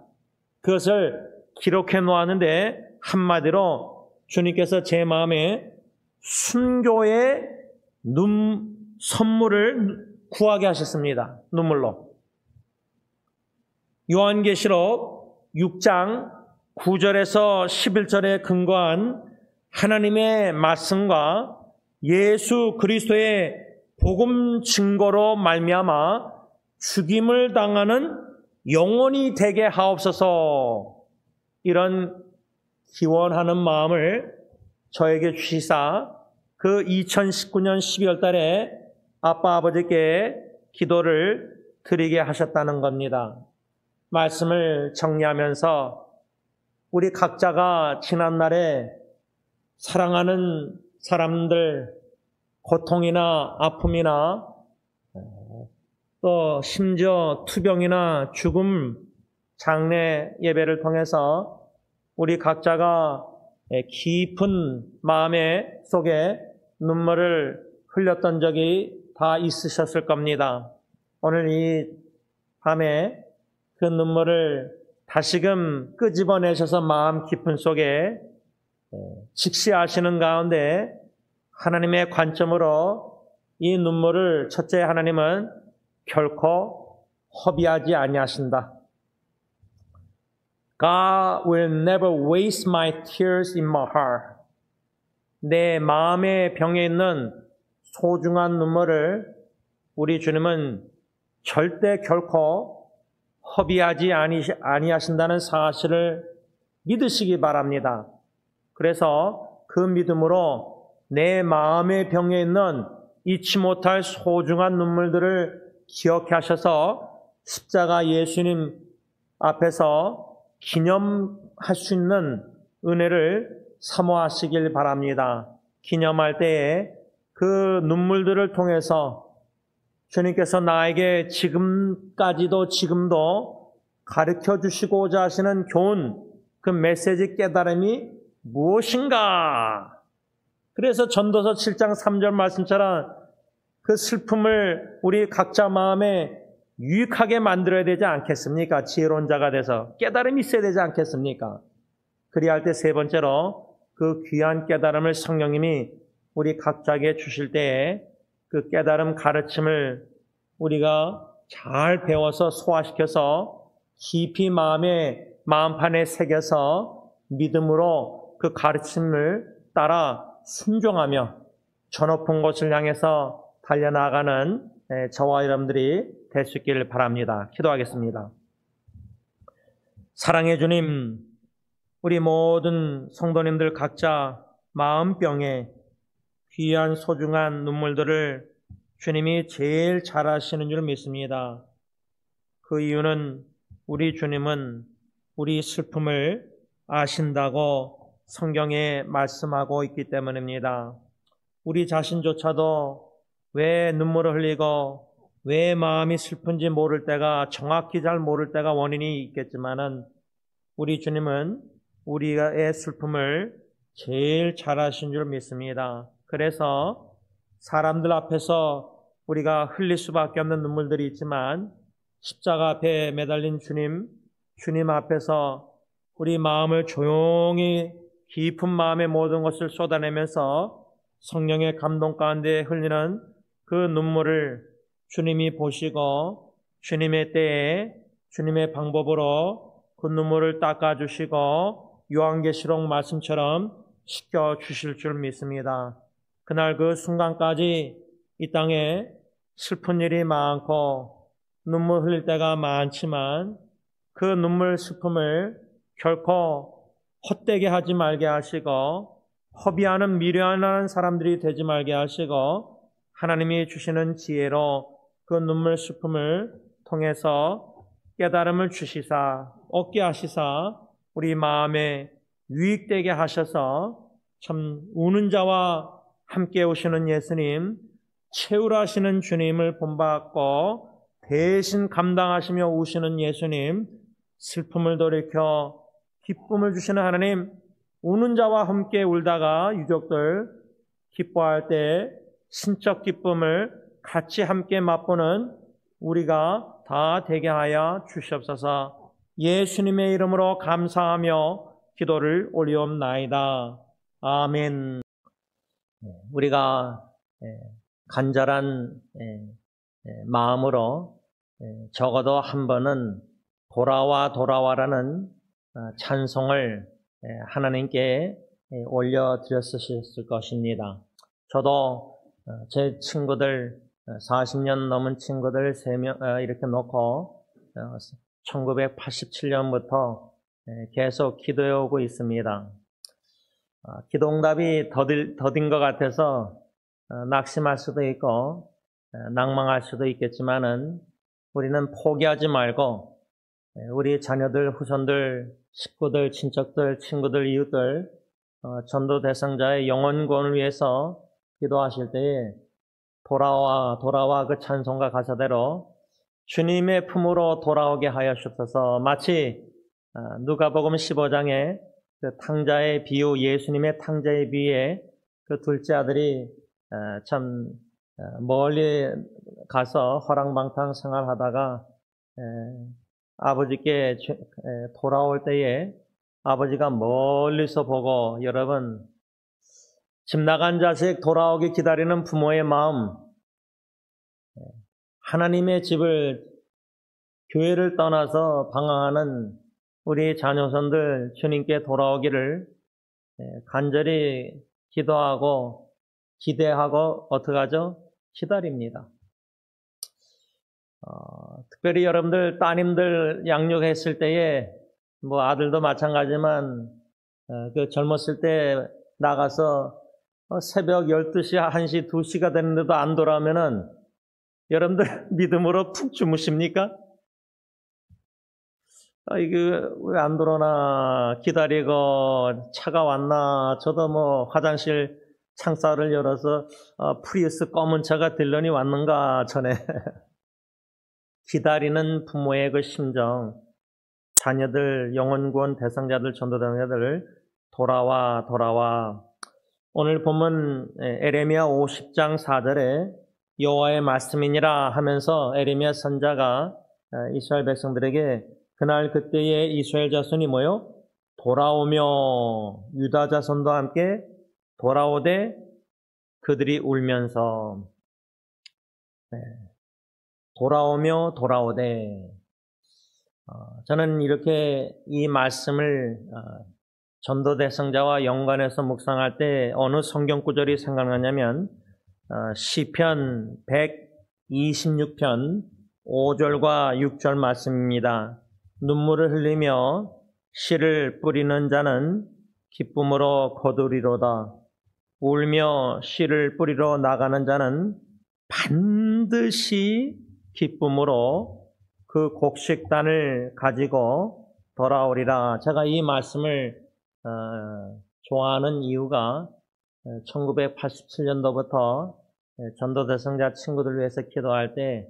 그것을 기록해 놓았는데 한마디로 주님께서 제 마음에 순교의 선물을 구하게 하셨습니다. 눈물로. 요한계시록 6장 9절에서 11절에 근거한 하나님의 말씀과 예수 그리스도의 복음 증거로 말미암아 죽임을 당하는 영혼이 되게 하옵소서, 이런 기원하는 마음을 저에게 주시사 그 2019년 12월 달에 아빠 아버지께 기도를 드리게 하셨다는 겁니다. 말씀을 정리하면서 우리 각자가 지난날에 사랑하는 사람들 고통이나 아픔이나 또 심지어 투병이나 죽음 장례 예배를 통해서 우리 각자가 깊은 마음의 속에 눈물을 흘렸던 적이 다 있으셨을 겁니다. 오늘 이 밤에 그 눈물을 다시금 끄집어내셔서 마음 깊은 속에 직시하시는 가운데 하나님의 관점으로 이 눈물을 첫째 하나님은 결코 허비하지 아니하신다. God will never waste my tears in my heart. 내 마음의 병에 있는 소중한 눈물을 우리 주님은 절대 결코 허비하지 아니하신다는 사실을 믿으시기 바랍니다. 그래서 그 믿음으로 내 마음의 병에 있는 잊지 못할 소중한 눈물들을 기억해 하셔서 십자가 예수님 앞에서 기념할 수 있는 은혜를 사모하시길 바랍니다. 기념할 때에 그 눈물들을 통해서 주님께서 나에게 지금도 가르쳐 주시고자 하시는 교훈, 그 메시지 깨달음이 무엇인가? 그래서 전도서 7장 3절 말씀처럼 그 슬픔을 우리 각자 마음에 유익하게 만들어야 되지 않겠습니까? 지혜로운 자가 돼서 깨달음이 있어야 되지 않겠습니까? 그리할 때 세 번째로 그 귀한 깨달음을 성령님이 우리 각자에게 주실 때에 그 깨달음 가르침을 우리가 잘 배워서 소화시켜서 깊이 마음판에 새겨서 믿음으로 그 가르침을 따라 순종하며 저 높은 곳을 향해서 달려나가는 저와 여러분들이 될 수 있기를 바랍니다. 기도하겠습니다. 사랑의 주님, 우리 모든 성도님들 각자 마음병에 귀한 소중한 눈물들을 주님이 제일 잘 아시는 줄 믿습니다. 그 이유는 우리 주님은 우리 슬픔을 아신다고 성경에 말씀하고 있기 때문입니다. 우리 자신조차도 왜 눈물을 흘리고 왜 마음이 슬픈지 모를 때가, 정확히 잘 모를 때가 원인이 있겠지만은 우리 주님은 우리의 슬픔을 제일 잘하신 줄 믿습니다. 그래서 사람들 앞에서 우리가 흘릴 수밖에 없는 눈물들이 있지만 십자가 앞에 매달린 주님 앞에서 우리 마음을 조용히 깊은 마음의 모든 것을 쏟아내면서 성령의 감동 가운데 흘리는 그 눈물을 주님이 보시고 주님의 때에 주님의 방법으로 그 눈물을 닦아주시고 요한계시록 말씀처럼 씻겨주실 줄 믿습니다. 그날 그 순간까지 이 땅에 슬픈 일이 많고 눈물 흘릴 때가 많지만 그 눈물 슬픔을 결코 헛되게 하지 말게 하시고 허비하는 미련한 사람들이 되지 말게 하시고 하나님이 주시는 지혜로 그 눈물 슬픔을 통해서 깨달음을 주시사 얻게 하시사 우리 마음에 유익되게 하셔서 참 우는 자와 함께 오시는 예수님, 채우라 하시는 주님을 본받고 대신 감당하시며 우시는 예수님, 슬픔을 돌이켜 기쁨을 주시는 하나님, 우는 자와 함께 울다가 유족들 기뻐할 때 신적 기쁨을 같이 함께 맛보는 우리가 다 되게 하여 주시옵소서. 예수님의 이름으로 감사하며 기도를 올리옵나이다. 아멘. 우리가 간절한 마음으로 적어도 한 번은 돌아와라는 찬송을 하나님께 올려드렸을 것입니다. 저도 제 친구들 40년 넘은 친구들 3명 이렇게 놓고 1987년부터 계속 기도해 오고 있습니다. 기도응답이 더딘 것 같아서 낙심할 수도 있고 낭망할 수도 있겠지만은 우리는 포기하지 말고 우리 자녀들, 후손들, 식구들, 친척들, 친구들, 이웃들 전도 대상자의 영혼 구원을 위해서 기도하실 때에 돌아와 그 찬송가 가사대로 주님의 품으로 돌아오게 하여 주옵소서. 마치 누가복음 15장에 그 탕자의 비유, 예수님의 탕자의 비유에 그 둘째 아들이 참 멀리 가서 허랑방탕 생활하다가 아버지께 돌아올 때에 아버지가 멀리서 보고, 여러분, 집 나간 자식 돌아오기 기다리는 부모의 마음, 하나님의 집을, 교회를 떠나서 방황하는 우리 자녀손들 주님께 돌아오기를 간절히 기도하고 기대하고 어떻게 하죠? 기다립니다. 특별히 여러분들 따님들 양육했을 때에 뭐 아들도 마찬가지지만 그 젊었을 때 나가서 새벽 12시, 1시, 2시가 됐는데도 안 돌아오면은 여러분들 믿음으로 푹 주무십니까? 이게 왜 안 들어오나 기다리고 차가 왔나, 저도 뭐 화장실 창살을 열어서 프리우스 검은 차가 들러니 왔는가 전에 기다리는 부모의 그 심정, 자녀들, 영혼구원 대상자들, 전도대상자들 돌아와. 오늘 보면 에레미야 50장 4절에 여호와의 말씀이니라 하면서 에레미야 선자가 이스라엘 백성들에게 그날 그때의 이스라엘 자손이 뭐요? 돌아오며 유다 자손도 함께 돌아오되 그들이 울면서 돌아오되 저는 이렇게 이 말씀을 전도 대상자와 연관해서 묵상할 때 어느 성경 구절이 생각나냐면 시편 126편 5절과 6절 말씀입니다. 눈물을 흘리며 씨를 뿌리는 자는 기쁨으로 거두리로다. 울며 씨를 뿌리러 나가는 자는 반드시 기쁨으로 그 곡식단을 가지고 돌아오리라. 제가 이 말씀을 좋아하는 이유가 1987년도부터 전도 대상자 친구들 위해서 기도할 때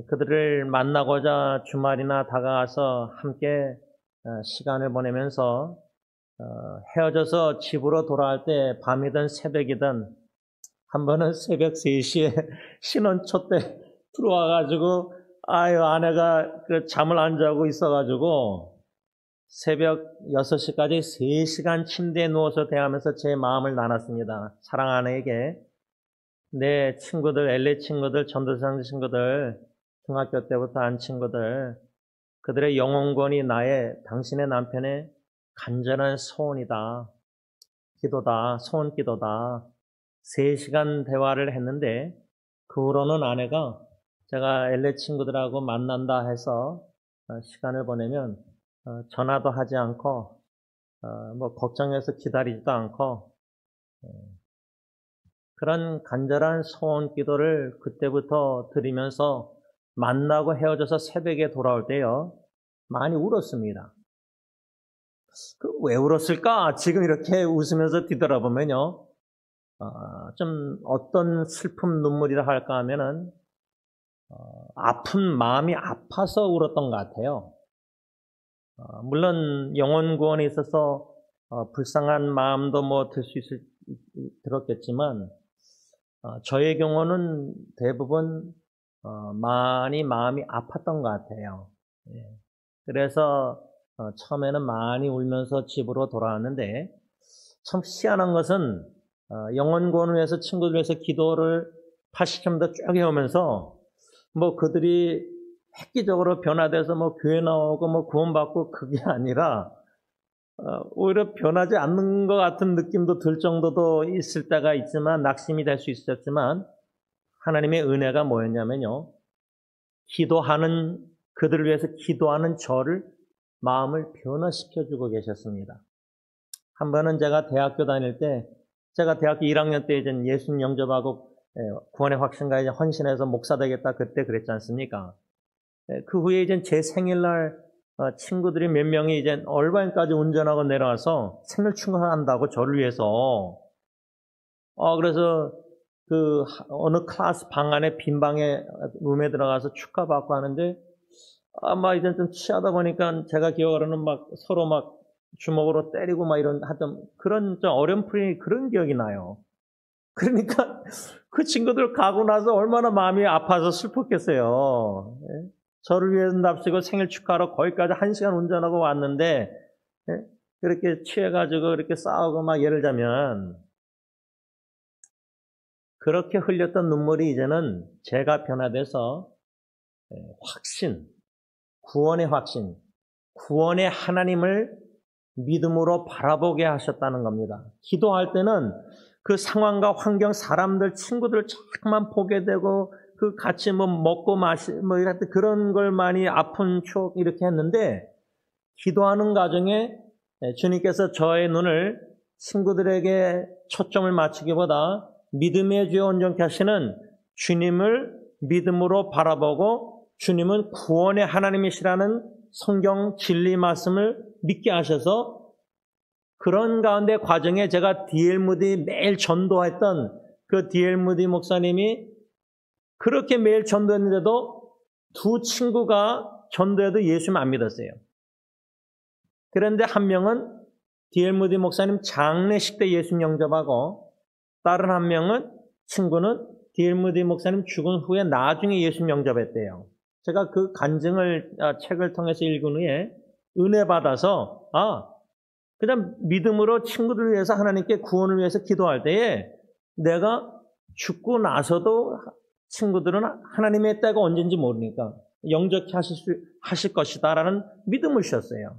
그들을 만나고자 주말이나 다가가서 함께 시간을 보내면서 헤어져서 집으로 돌아갈 때 밤이든 새벽이든 한 번은 새벽 3시에 신혼초 때 들어와가지고 아내가 그 잠을 안 자고 있어가지고 새벽 6시까지 3시간 침대에 누워서 대하면서 제 마음을 나눴습니다. 사랑 아내에게. 내 친구들, LA 친구들, 전도사장 친구들, 중학교 때부터 한 친구들, 그들의 영혼권이 당신의 남편의 간절한 소원이다. 기도다. 소원 기도다. 3시간 대화를 했는데 그 후로는 아내가 제가 LA 친구들하고 만난다 해서 시간을 보내면 전화도 하지 않고 뭐 걱정해서 기다리지도 않고 그런 간절한 소원 기도를 그때부터 드리면서 만나고 헤어져서 새벽에 돌아올 때요 많이 울었습니다. 왜 울었을까? 지금 이렇게 웃으면서 뒤돌아보면요 좀 어떤 슬픔 눈물이라 할까 하면은 아픈 마음이 아파서 울었던 것 같아요. 물론 영혼 구원에 있어서 불쌍한 마음도 뭐 들었겠지만 저의 경우는 대부분 많이 마음이 아팠던 것 같아요. 그래서 처음에는 많이 울면서 집으로 돌아왔는데 참 희한한 것은 영혼 구원을 위해서 친구들 위해서 기도를 80점도 쭉 해오면서 뭐 그들이 획기적으로 변화돼서 뭐 교회 나오고 뭐 구원받고 그게 아니라 오히려 변하지 않는 것 같은 느낌도 들 정도도 있을 때가 있지만 낙심이 될 수 있었지만 하나님의 은혜가 뭐였냐면요. 그들을 위해서 기도하는 저를 마음을 변화시켜주고 계셨습니다. 한 번은 제가 대학교 다닐 때 제가 대학교 1학년 때 이제 예수님 영접하고 구원의 확신가에 헌신해서 목사 되겠다 그때 그랬지 않습니까? 그 후에 이제 제 생일날 친구들이 몇 명이 이제 얼바인까지 운전하고 내려와서 생일 축하한다고 저를 위해서 그래서 그 어느 클래스 방 안에 빈 방에 룸에 들어가서 축하받고 하는데 막 이제 좀 취하다 보니까 제가 기억으로는 막 서로 막 주먹으로 때리고 막 하던 그런 좀 어렴풋이 그런 기억이 나요. 그러니까 그 친구들 가고 나서 얼마나 마음이 아파서 슬펐겠어요. 저를 위해서답시고 생일 축하하러 거기까지 1시간 운전하고 왔는데 그렇게 취해가지고 이렇게 싸우고 막 예를 들자면 그렇게 흘렸던 눈물이 이제는 제가 변화돼서 구원의 확신, 구원의 하나님을 믿음으로 바라보게 하셨다는 겁니다. 기도할 때는 그 상황과 환경, 사람들, 친구들 자꾸만 보게 되고 그 같이 뭐 먹고 이럴 때 그런 걸 많이 아픈 추억 이렇게 했는데 기도하는 과정에 주님께서 저의 눈을 친구들에게 초점을 맞추기보다 믿음의 주여 온전케 하시는 주님을 믿음으로 바라보고 주님은 구원의 하나님이시라는 성경 진리 말씀을 믿게 하셔서 그런 가운데 과정에 제가 D.L. 무디 매일 전도했던 그 D.L. 무디 목사님이 그렇게 매일 전도했는데도 두 친구가 전도해도 예수님 안 믿었어요. 그런데 한 명은 D.L. 무디 목사님 장례식 때 예수님 영접하고 다른 한 명은 친구는 D.L. 무디 목사님 죽은 후에 나중에 예수님 영접했대요. 제가 그 간증을 책을 통해서 읽은 후에 은혜 받아서 그냥 믿음으로 친구들을 위해서 하나님께 구원을 위해서 기도할 때에 내가 죽고 나서도 친구들은 하나님의 때가 언젠지 모르니까 영접케 하실 것이다라는 믿음을 주셨어요.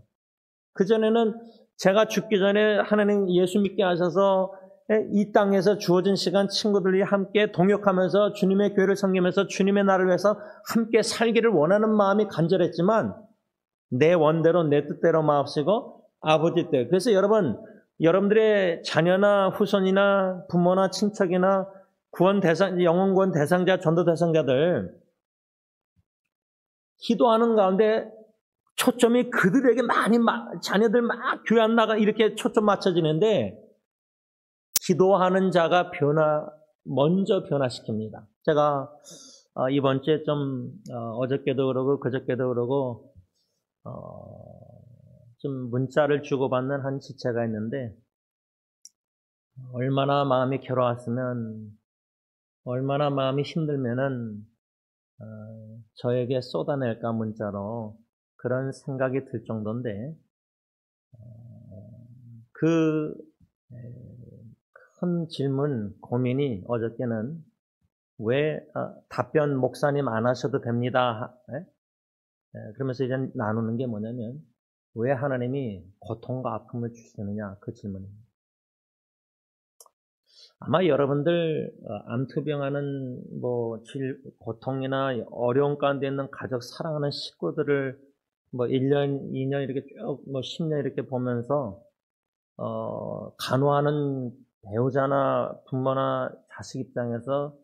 그전에는 제가 죽기 전에 하나님 예수 믿게 하셔서 이 땅에서 주어진 시간 친구들이 함께 동역하면서 주님의 교회를 섬기면서 주님의 나라를 위해서 함께 살기를 원하는 마음이 간절했지만 내 원대로 내 뜻대로 마옵시고 아버지 뜻. 그래서 여러분들의 자녀나 후손이나 부모나 친척이나 영혼 구원 대상자, 전도 대상자들 기도하는 가운데 초점이 그들에게 자녀들 막 교회 안 나가 이렇게 초점 맞춰지는데 기도하는 자가 먼저 변화시킵니다. 제가 이번 주에 좀 어저께도 그러고 그저께도 그러고 좀 문자를 주고받는 한 지체가 있는데 얼마나 마음이 괴로웠으면 얼마나 마음이 힘들면은 저에게 쏟아낼까 문자로 그런 생각이 들 정도인데 그 큰 질문, 고민이 어저께는 왜 답변 목사님 안 하셔도 됩니다. 그러면서 이제 나누는 게 뭐냐면 왜 하나님이 고통과 아픔을 주시느냐 그 질문입니다. 아마 여러분들 암투병하는 고통이나 어려움 가운데 있는 가족 사랑하는 식구들을 1년, 2년 이렇게 쭉 10년 이렇게 보면서 간호하는 배우자나 부모나 자식 입장에서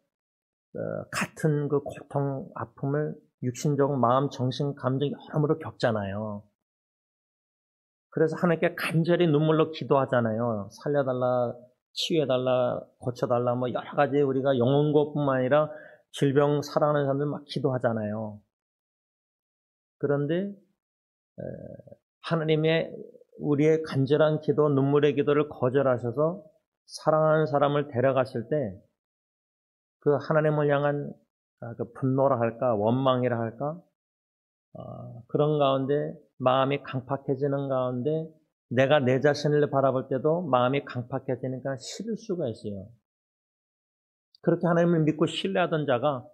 같은 그 고통, 아픔을 육신적, 마음, 정신, 감정 여러모로 겪잖아요. 그래서 하나님께 간절히 눈물로 기도하잖아요. 살려달라, 치유해달라, 고쳐달라, 여러 가지 우리가 영혼고뿐만 아니라 질병 사랑하는 사람들 막 기도하잖아요. 그런데 하나님의 우리의 간절한 기도, 눈물의 기도를 거절하셔서 사랑하는 사람을 데려가실 때 그 하나님을 향한 그 분노라 할까, 원망이라 할까, 그런 가운데 마음이 강팍해지는 가운데 내가 내 자신을 바라볼 때도 마음이 강팍해지니까 싫을 수가 있어요. 그렇게 하나님을 믿고 신뢰하던 자가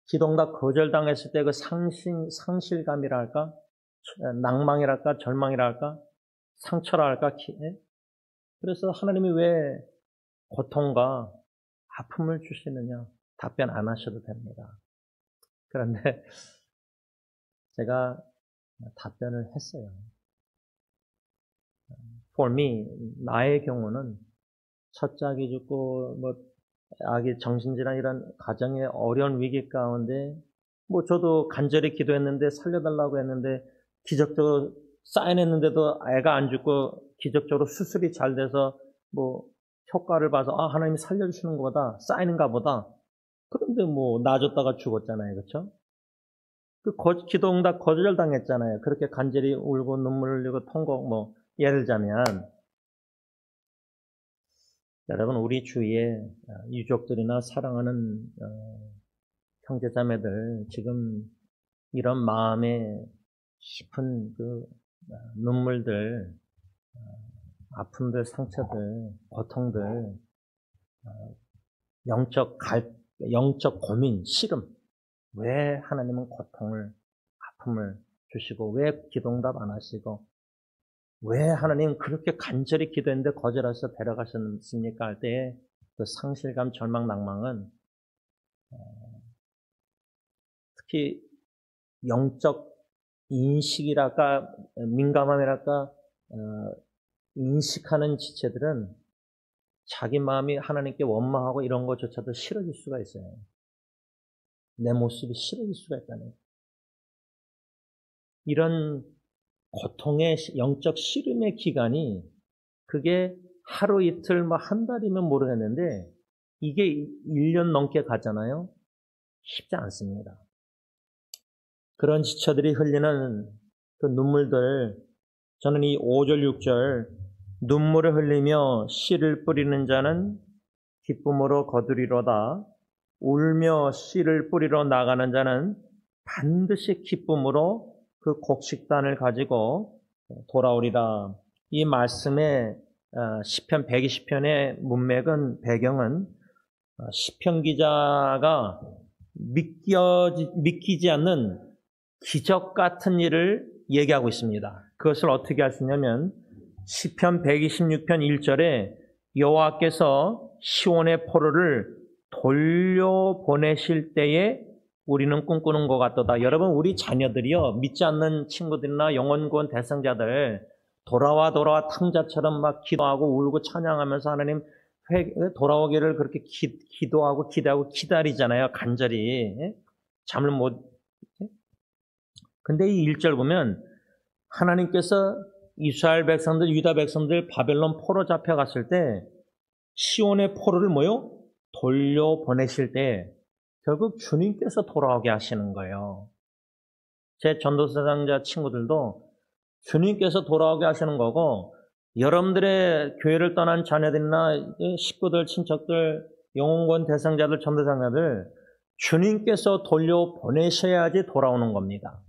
기도가 거절당했을 때 그 상실감이라 할까, 낭망이랄까, 절망이라 할까, 상처라 할까, 그래서 하나님이 왜 고통과 아픔을 주시느냐 답변 안 하셔도 됩니다. 그런데 제가 답변을 했어요. For me, 나의 경우는 첫 짝이 죽고 아기 정신질환 이런 가정의 어려운 위기 가운데 저도 간절히 기도했는데 살려달라고 했는데 기적적으로 사인했는데도 애가 안 죽고 기적적으로 수술이 잘 돼서 효과를 봐서 하나님이 살려주시는 것보다 사인인가 보다. 그런데 놔줬다가 죽었잖아요. 그렇죠? 그 기도응답 거절당했잖아요. 그렇게 간절히 울고 눈물 흘리고 통곡 예를 들자면 여러분 우리 주위에 유족들이나 사랑하는 형제자매들 지금 이런 마음에 깊은 그 눈물들, 아픔들, 상처들, 고통들, 영적 고민, 시름. 왜 하나님은 고통을, 아픔을 주시고 왜 기도응답 안 하시고 왜 하나님 그렇게 간절히 기도했는데 거절해서 데려가셨습니까? 할 때의 그 상실감, 절망, 낭망은 특히 영적 인식이랄까 민감함이랄까 인식하는 지체들은 자기 마음이 하나님께 원망하고 이런 것조차도 싫어질 수가 있어요. 내 모습이 싫어질 수가 있다는 이런 고통의 영적 씨름의 기간이 그게 하루 이틀 한 달이면 모르겠는데 이게 1년 넘게 가잖아요. 쉽지 않습니다. 그런 지체들이 흘리는 그 눈물들, 저는 이 5절 6절 눈물을 흘리며 씨를 뿌리는 자는 기쁨으로 거두리로다. 울며 씨를 뿌리러 나가는 자는 반드시 기쁨으로 그 곡식단을 가지고 돌아오리라. 이 말씀의 시편 120편의 문맥은 배경은 시편 기자가 믿기지 않는 기적 같은 일을 얘기하고 있습니다. 그것을 어떻게 할 수 있냐면 시편 126편 1절에 여호와께서 시온의 포로를 돌려보내실 때에 우리는 꿈꾸는 것 같도다. 여러분 우리 자녀들이요 믿지 않는 친구들이나 영혼구원 대상자들 돌아와 탕자처럼 막 기도하고 울고 찬양하면서 하나님 돌아오기를 그렇게 기도하고 기대하고 기다리잖아요. 간절히 잠을 못. 근데 이 1절 보면 하나님께서 이스라엘 백성들, 유다 백성들 바벨론 포로 잡혀갔을 때 시온의 포로를 돌려보내실 때 결국 주님께서 돌아오게 하시는 거예요. 제 전도사장자 친구들도 주님께서 돌아오게 하시는 거고, 여러분들의 교회를 떠난 자녀들이나 식구들, 친척들, 영혼권 대상자들, 전도자들 주님께서 돌려보내셔야지 돌아오는 겁니다.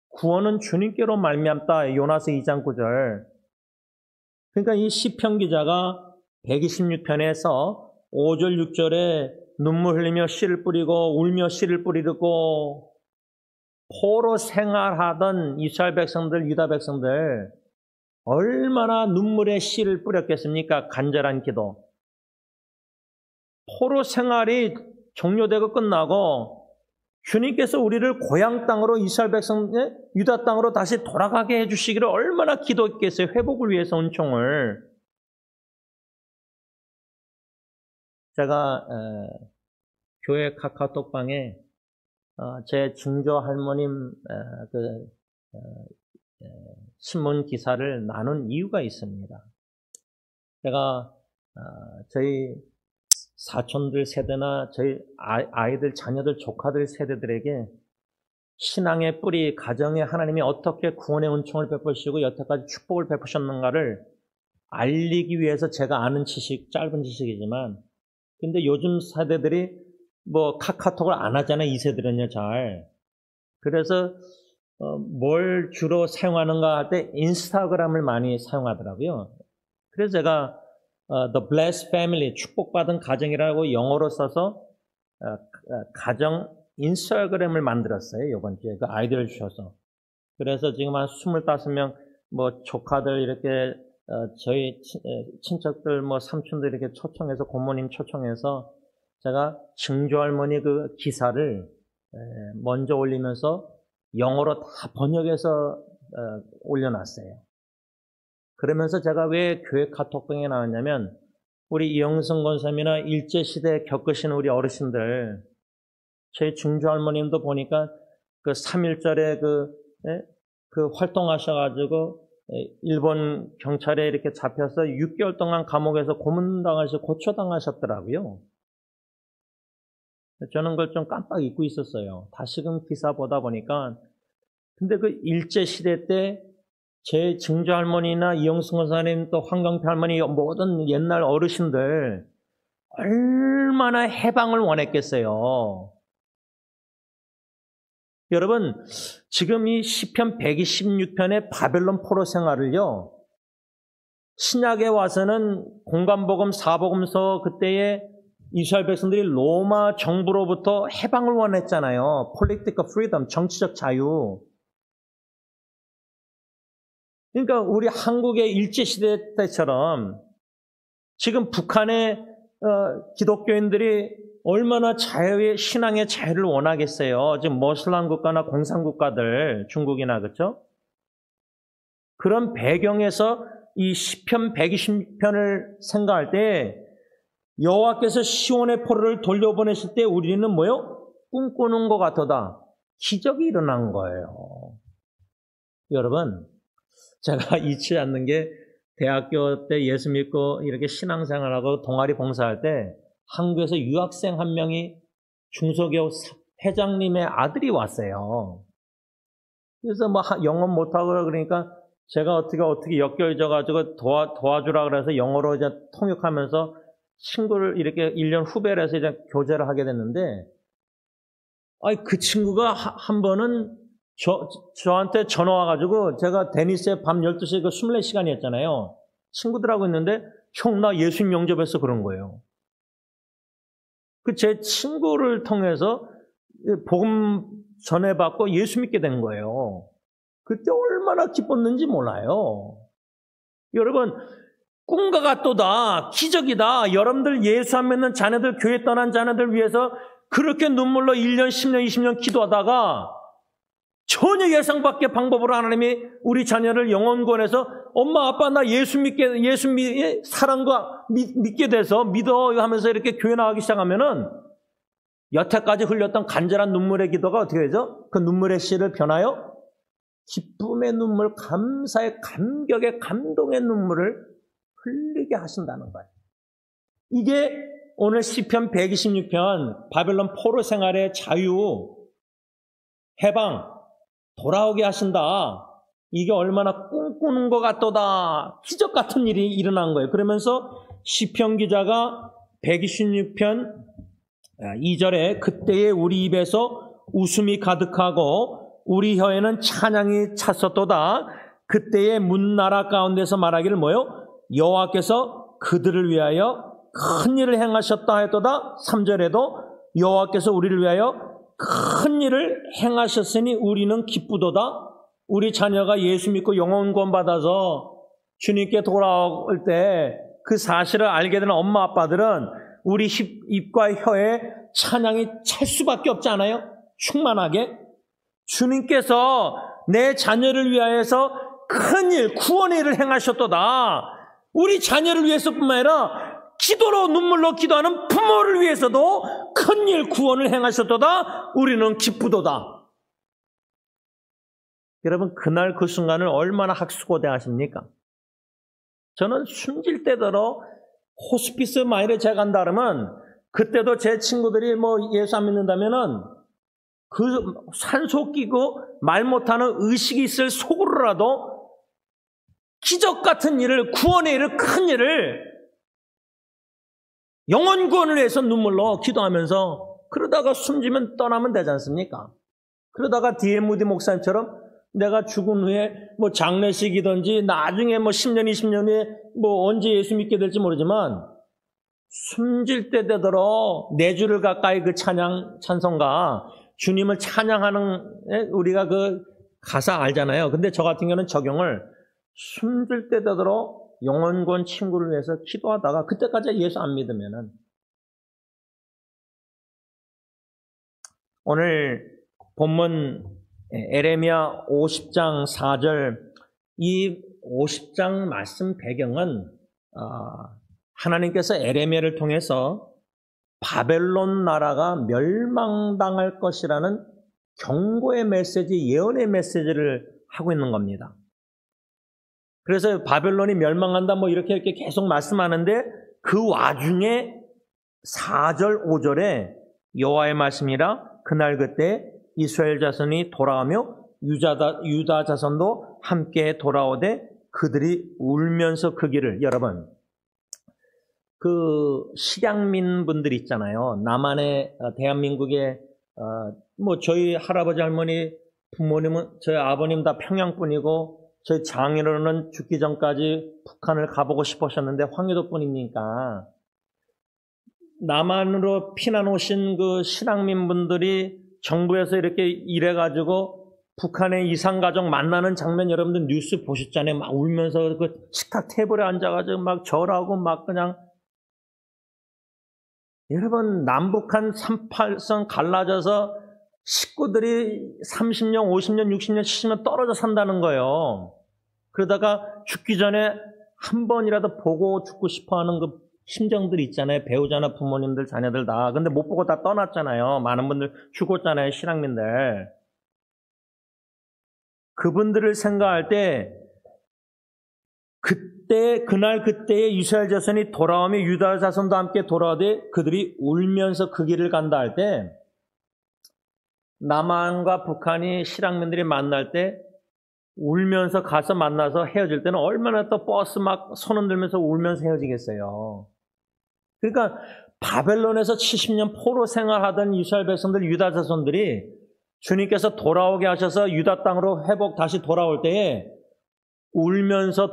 구원은 주님께로 말미암다. 요나서 2장 9절. 그러니까 이 시편 기자가 126편에서 5절 6절에 눈물 흘리며 씨를 뿌리고 울며 씨를 뿌리고 포로 생활하던 이스라엘 백성들, 유다 백성들 얼마나 눈물의 씨를 뿌렸겠습니까? 간절한 기도. 포로 생활이 종료되고 끝나고 주님께서 우리를 고향 땅으로 이스라엘 백성의 유다 땅으로 다시 돌아가게 해주시기를 얼마나 기도했겠어요. 회복을 위해서 은총을. 제가 교회 카카오톡방에 제 증조 할머님 신문 기사를 나눈 이유가 있습니다. 제가 저희 사촌들 세대나 저희 아이들, 자녀들, 조카들 세대들에게 신앙의 뿌리, 가정에 하나님이 어떻게 구원의 은총을 베푸시고 여태까지 축복을 베푸셨는가를 알리기 위해서 제가 아는 지식, 짧은 지식이지만, 근데 요즘 세대들이 뭐 카카오톡을 안 하잖아요. 이 세대는요, 잘. 그래서 뭘 주로 사용하는가 할 때 인스타그램을 많이 사용하더라고요. 그래서 제가 The Blessed Family, 축복받은 가정이라고 영어로 써서 가정 인스타그램을 만들었어요. 이번 주에 그 아이디어를 주셔서. 그래서 지금 한 25명 뭐 조카들 이렇게 저희 친척들 뭐 삼촌들 이렇게 초청해서 고모님 초청해서 제가 증조할머니 그 기사를 먼저 올리면서 영어로 다 번역해서 올려놨어요. 그러면서 제가 왜 교회 카톡방에 나왔냐면 우리 이영승 권사님이나 일제시대 겪으신 우리 어르신들, 제 증조할머님도 보니까 그 3.1절에 그 활동하셔가지고 일본 경찰에 이렇게 잡혀서 6개월 동안 감옥에서 고문당하셔서 고초당하셨더라고요. 저는 그걸 좀 깜빡 잊고 있었어요. 다시금 기사 보다 보니까. 근데 그 일제시대 때 제 증조할머니나 이영승 권사님 또 황경표 할머니 모든 옛날 어르신들 얼마나 해방을 원했겠어요. 여러분, 지금 이 시편 126편의 바벨론 포로 생활을요, 신약에 와서는 공관복음, 사복음서 그때의 이스라엘 백성들이 로마 정부로부터 해방을 원했잖아요. Political freedom, 정치적 자유. 그러니까 우리 한국의 일제시대 때처럼 지금 북한의 기독교인들이 얼마나 자유의 신앙의 자유를 원하겠어요. 지금 모슬람 국가나 공산 국가들, 중국이나 그렇죠? 그런 배경에서 이 시편 120편을 생각할 때 여호와께서 시온의 포로를 돌려보내실 때 우리는 뭐요? 꿈꾸는 것 같도다. 기적이 일어난 거예요. 여러분, 제가 잊지 않는 게 대학교 때 예수 믿고 이렇게 신앙생활하고 동아리 봉사할 때 한국에서 유학생 한 명이 중소기업 회장님의 아들이 왔어요. 그래서 뭐 영어 못하고 그러니까 제가 어떻게 엮여져가지고 도와주라 그래서 영어로 이제 통역하면서 친구를 이렇게 1년 후배를 해서 이제 교제를 하게 됐는데, 그 친구가 한 번은 저한테 전화 와가지고 제가 데니스에 밤 12시에 그 24시간이었잖아요. 친구들하고 있는데, 형, 나 예수님 영접해서 그런 거예요. 제 친구를 통해서 복음 전해받고 예수 믿게 된 거예요. 그때 얼마나 기뻤는지 몰라요. 여러분, 꿈과 같도다, 기적이다. 여러분들 예수 안 믿는 자녀들, 교회 떠난 자녀들 위해서 그렇게 눈물로 1년, 10년, 20년 기도하다가 전혀 예상 밖의 방법으로 하나님이 우리 자녀를 영혼권에서 엄마, 아빠, 나 예수 사랑과 믿게 돼서 믿어 하면서 이렇게 교회 나가기 시작하면은 여태까지 흘렸던 간절한 눈물의 기도가 어떻게 되죠? 그 눈물의 씨를 변하여 기쁨의 눈물, 감사의, 감격의, 감동의 눈물을 흘리게 하신다는 거예요. 이게 오늘 시편 126편 바벨론 포로 생활의 자유, 해방, 돌아오게 하신다. 이게 얼마나 꿈꾸는 것 같도다. 기적 같은 일이 일어난 거예요. 그러면서 시편 기자가 126편 2절에 그때에 우리 입에서 웃음이 가득하고 우리 혀에는 찬양이 찼었도다. 그때에 문나라 가운데서 말하기를 뭐요? 여호와께서 그들을 위하여 큰 일을 행하셨다 하였도다. 3절에도 여호와께서 우리를 위하여 큰 일을 행하셨으니 우리는 기쁘도다. 우리 자녀가 예수 믿고 영혼 구원 받아서 주님께 돌아올 때 그 사실을 알게 되는 엄마 아빠들은 우리 입과 혀에 찬양이 찰 수밖에 없지 않아요? 충만하게. 주님께서 내 자녀를 위하여서 큰 일, 구원의 일을 행하셨도다. 우리 자녀를 위해서뿐만 아니라 기도로 눈물로 기도하는 부모를 위해서도 큰 일, 구원을 행하셨도다. 우리는 기쁘도다. 여러분, 그날 그 순간을 얼마나 학수고대하십니까? 저는 숨질 때더러 호스피스 마일에 제가 간다 그러면 그때도 제 친구들이 예수 안 믿는다면은 그 산소 끼고 말 못하는 의식이 있을 속으로라도 기적 같은 일을, 구원의 일을, 큰 일을 영혼 구원을 위해서 눈물로 기도하면서 그러다가 숨지면 떠나면 되지 않습니까? 그러다가 D.M. 무디 목사님처럼 내가 죽은 후에 장례식이든지 나중에 10년, 20년 후에 언제 예수 믿게 될지 모르지만 숨질 때 되도록 4주를 가까이 그 찬송가 주님을 찬양하는 우리가 그 가사 알잖아요. 근데 저 같은 경우는 적용을 숨질 때 되도록 영혼구원 친구를 위해서 기도하다가 그때까지 예수 안 믿으면은 오늘 본문 에레미야 50장 4절 이 50장 말씀 배경은 하나님께서 에레미야를 통해서 바벨론 나라가 멸망당할 것이라는 경고의 메시지, 예언의 메시지를 하고 있는 겁니다. 그래서 바벨론이 멸망한다 이렇게 계속 말씀하는데 그 와중에 4절, 5절에 여호와의 말씀이라 그날 그때 이스라엘 자손이 돌아오며 유다 자손도 함께 돌아오되 그들이 울면서 그 길을 여러분 그 식양민 분들 있잖아요. 남한의 대한민국의 저희 할아버지 할머니 부모님은 저희 아버님 다 평양뿐이고 저희 장인어른은 죽기 전까지 북한을 가보고 싶으셨는데 황해도뿐이니까 남한으로 피난 오신 그 신앙민 분들이 정부에서 이렇게 일해가지고 북한의 이산가족 만나는 장면 여러분들 뉴스 보셨잖아요. 막 울면서 그 식탁 테이블에 앉아가지고 막 절하고 막 그냥 여러분 남북한 38선 갈라져서 식구들이 30년, 50년, 60년, 70년 떨어져 산다는 거예요. 그러다가 죽기 전에 한 번이라도 보고 죽고 싶어하는 그 심정들이 있잖아요. 배우자나 부모님들, 자녀들 다. 근데 못 보고 다 떠났잖아요. 많은 분들 죽었잖아요. 신앙민들. 그분들을 생각할 때 그날 그때에 이스라엘 자손이 돌아오며 유다 자손도 함께 돌아오되 그들이 울면서 그 길을 간다 할 때 남한과 북한이 실향민들이 만날 때 울면서 가서 만나서 헤어질 때는 얼마나 또 버스 막 손 흔들면서 울면서 헤어지겠어요. 그러니까 바벨론에서 70년 포로 생활하던 이스라엘 백성들 유다 자손들이 주님께서 돌아오게 하셔서 유다 땅으로 다시 돌아올 때에 울면서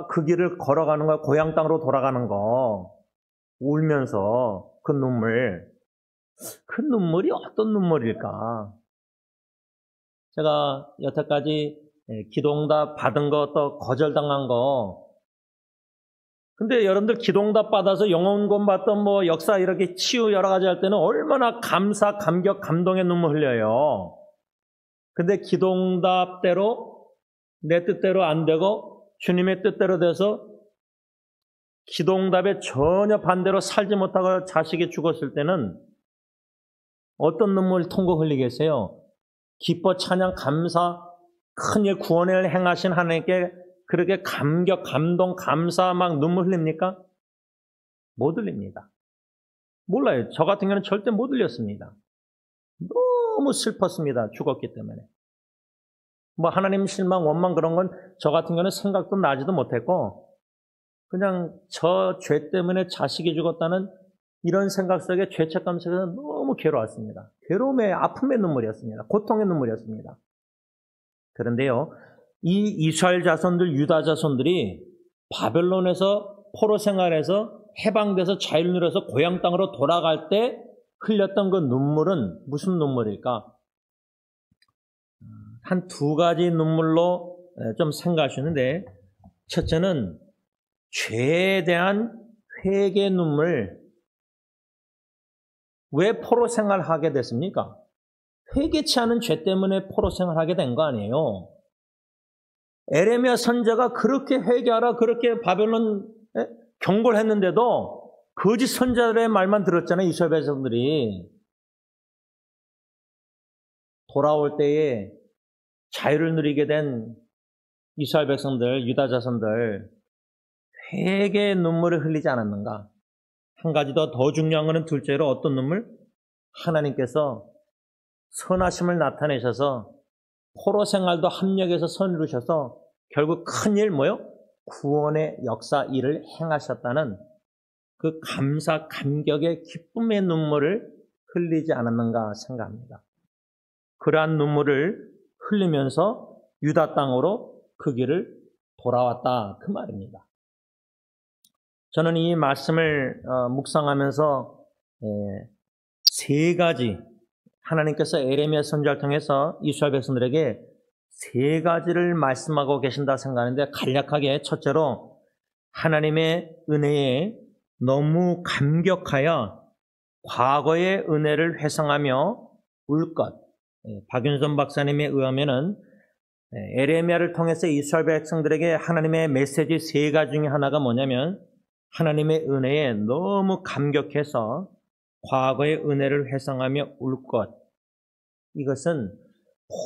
그 길을 걸어가는 거야. 고향 땅으로 돌아가는 거. 울면서 그 눈물이 어떤 눈물일까? 제가 여태까지 기도응답 받은 거 또 거절당한 거. 근데 여러분들 기도응답 받아서 영혼구원 받던 역사 이렇게 치유 여러 가지 할 때는 얼마나 감사, 감격, 감동의 눈물 흘려요. 근데 기도응답대로 내 뜻대로 안 되고 주님의 뜻대로 돼서 기도응답에 전혀 반대로 살지 못하고 자식이 죽었을 때는 어떤 눈물 통곡 흘리겠어요? 기뻐 찬양 감사 큰일 구원을 행하신 하나님께 그렇게 감격 감동 감사 막 눈물 흘립니까? 못 흘립니다. 몰라요. 저 같은 경우는 절대 못 흘렸습니다. 너무 슬펐습니다. 죽었기 때문에. 뭐 하나님 실망, 원망 그런 건 저 같은 경우는 생각도 나지도 못했고 그냥 저 죄 때문에 자식이 죽었다는 이런 생각 속에 죄책감 속에서 너무 괴로웠습니다. 괴로움의 아픔의 눈물이었습니다. 고통의 눈물이었습니다. 그런데요, 이 이스라엘 자손들, 유다 자손들이 바벨론에서 포로 생활에서 해방돼서 자유를 누려서 고향 땅으로 돌아갈 때 흘렸던 그 눈물은 무슨 눈물일까? 한 두 가지 눈물로 좀 생각할 수 있는데, 첫째는 죄에 대한 회개 눈물. 왜 포로 생활하게 됐습니까? 회개치 않은 죄 때문에 포로 생활하게 된 거 아니에요. 에레미야 선지자가 그렇게 회개하라 그렇게 바벨론 경고를 했는데도 거짓 선지자들의 말만 들었잖아요. 이스라엘 백성들이. 돌아올 때에 자유를 누리게 된 이스라엘 백성들, 유다 자손들 회개의 눈물을 흘리지 않았는가? 한 가지 더 중요한 것은 둘째로 어떤 눈물? 하나님께서 선하심을 나타내셔서 포로 생활도 합력해서 선 이루셔서 결국 큰일 뭐요? 구원의 역사 일을 행하셨다는 그 감사, 감격의 기쁨의 눈물을 흘리지 않았는가 생각합니다. 그러한 눈물을 흘리면서 유다 땅으로 그 길을 돌아왔다 그 말입니다. 저는 이 말씀을 묵상하면서 세 가지 하나님께서 에레미야 선지자를 통해서 이스라엘 백성들에게 세 가지를 말씀하고 계신다 생각하는데 간략하게 첫째로 하나님의 은혜에 너무 감격하여 과거의 은혜를 회상하며 울 것. 박윤선 박사님에 의하면은 에레미야를 통해서 이스라엘 백성들에게 하나님의 메시지 세 가지 중에 하나가 뭐냐면 하나님의 은혜에 너무 감격해서 과거의 은혜를 회상하며 울 것. 이것은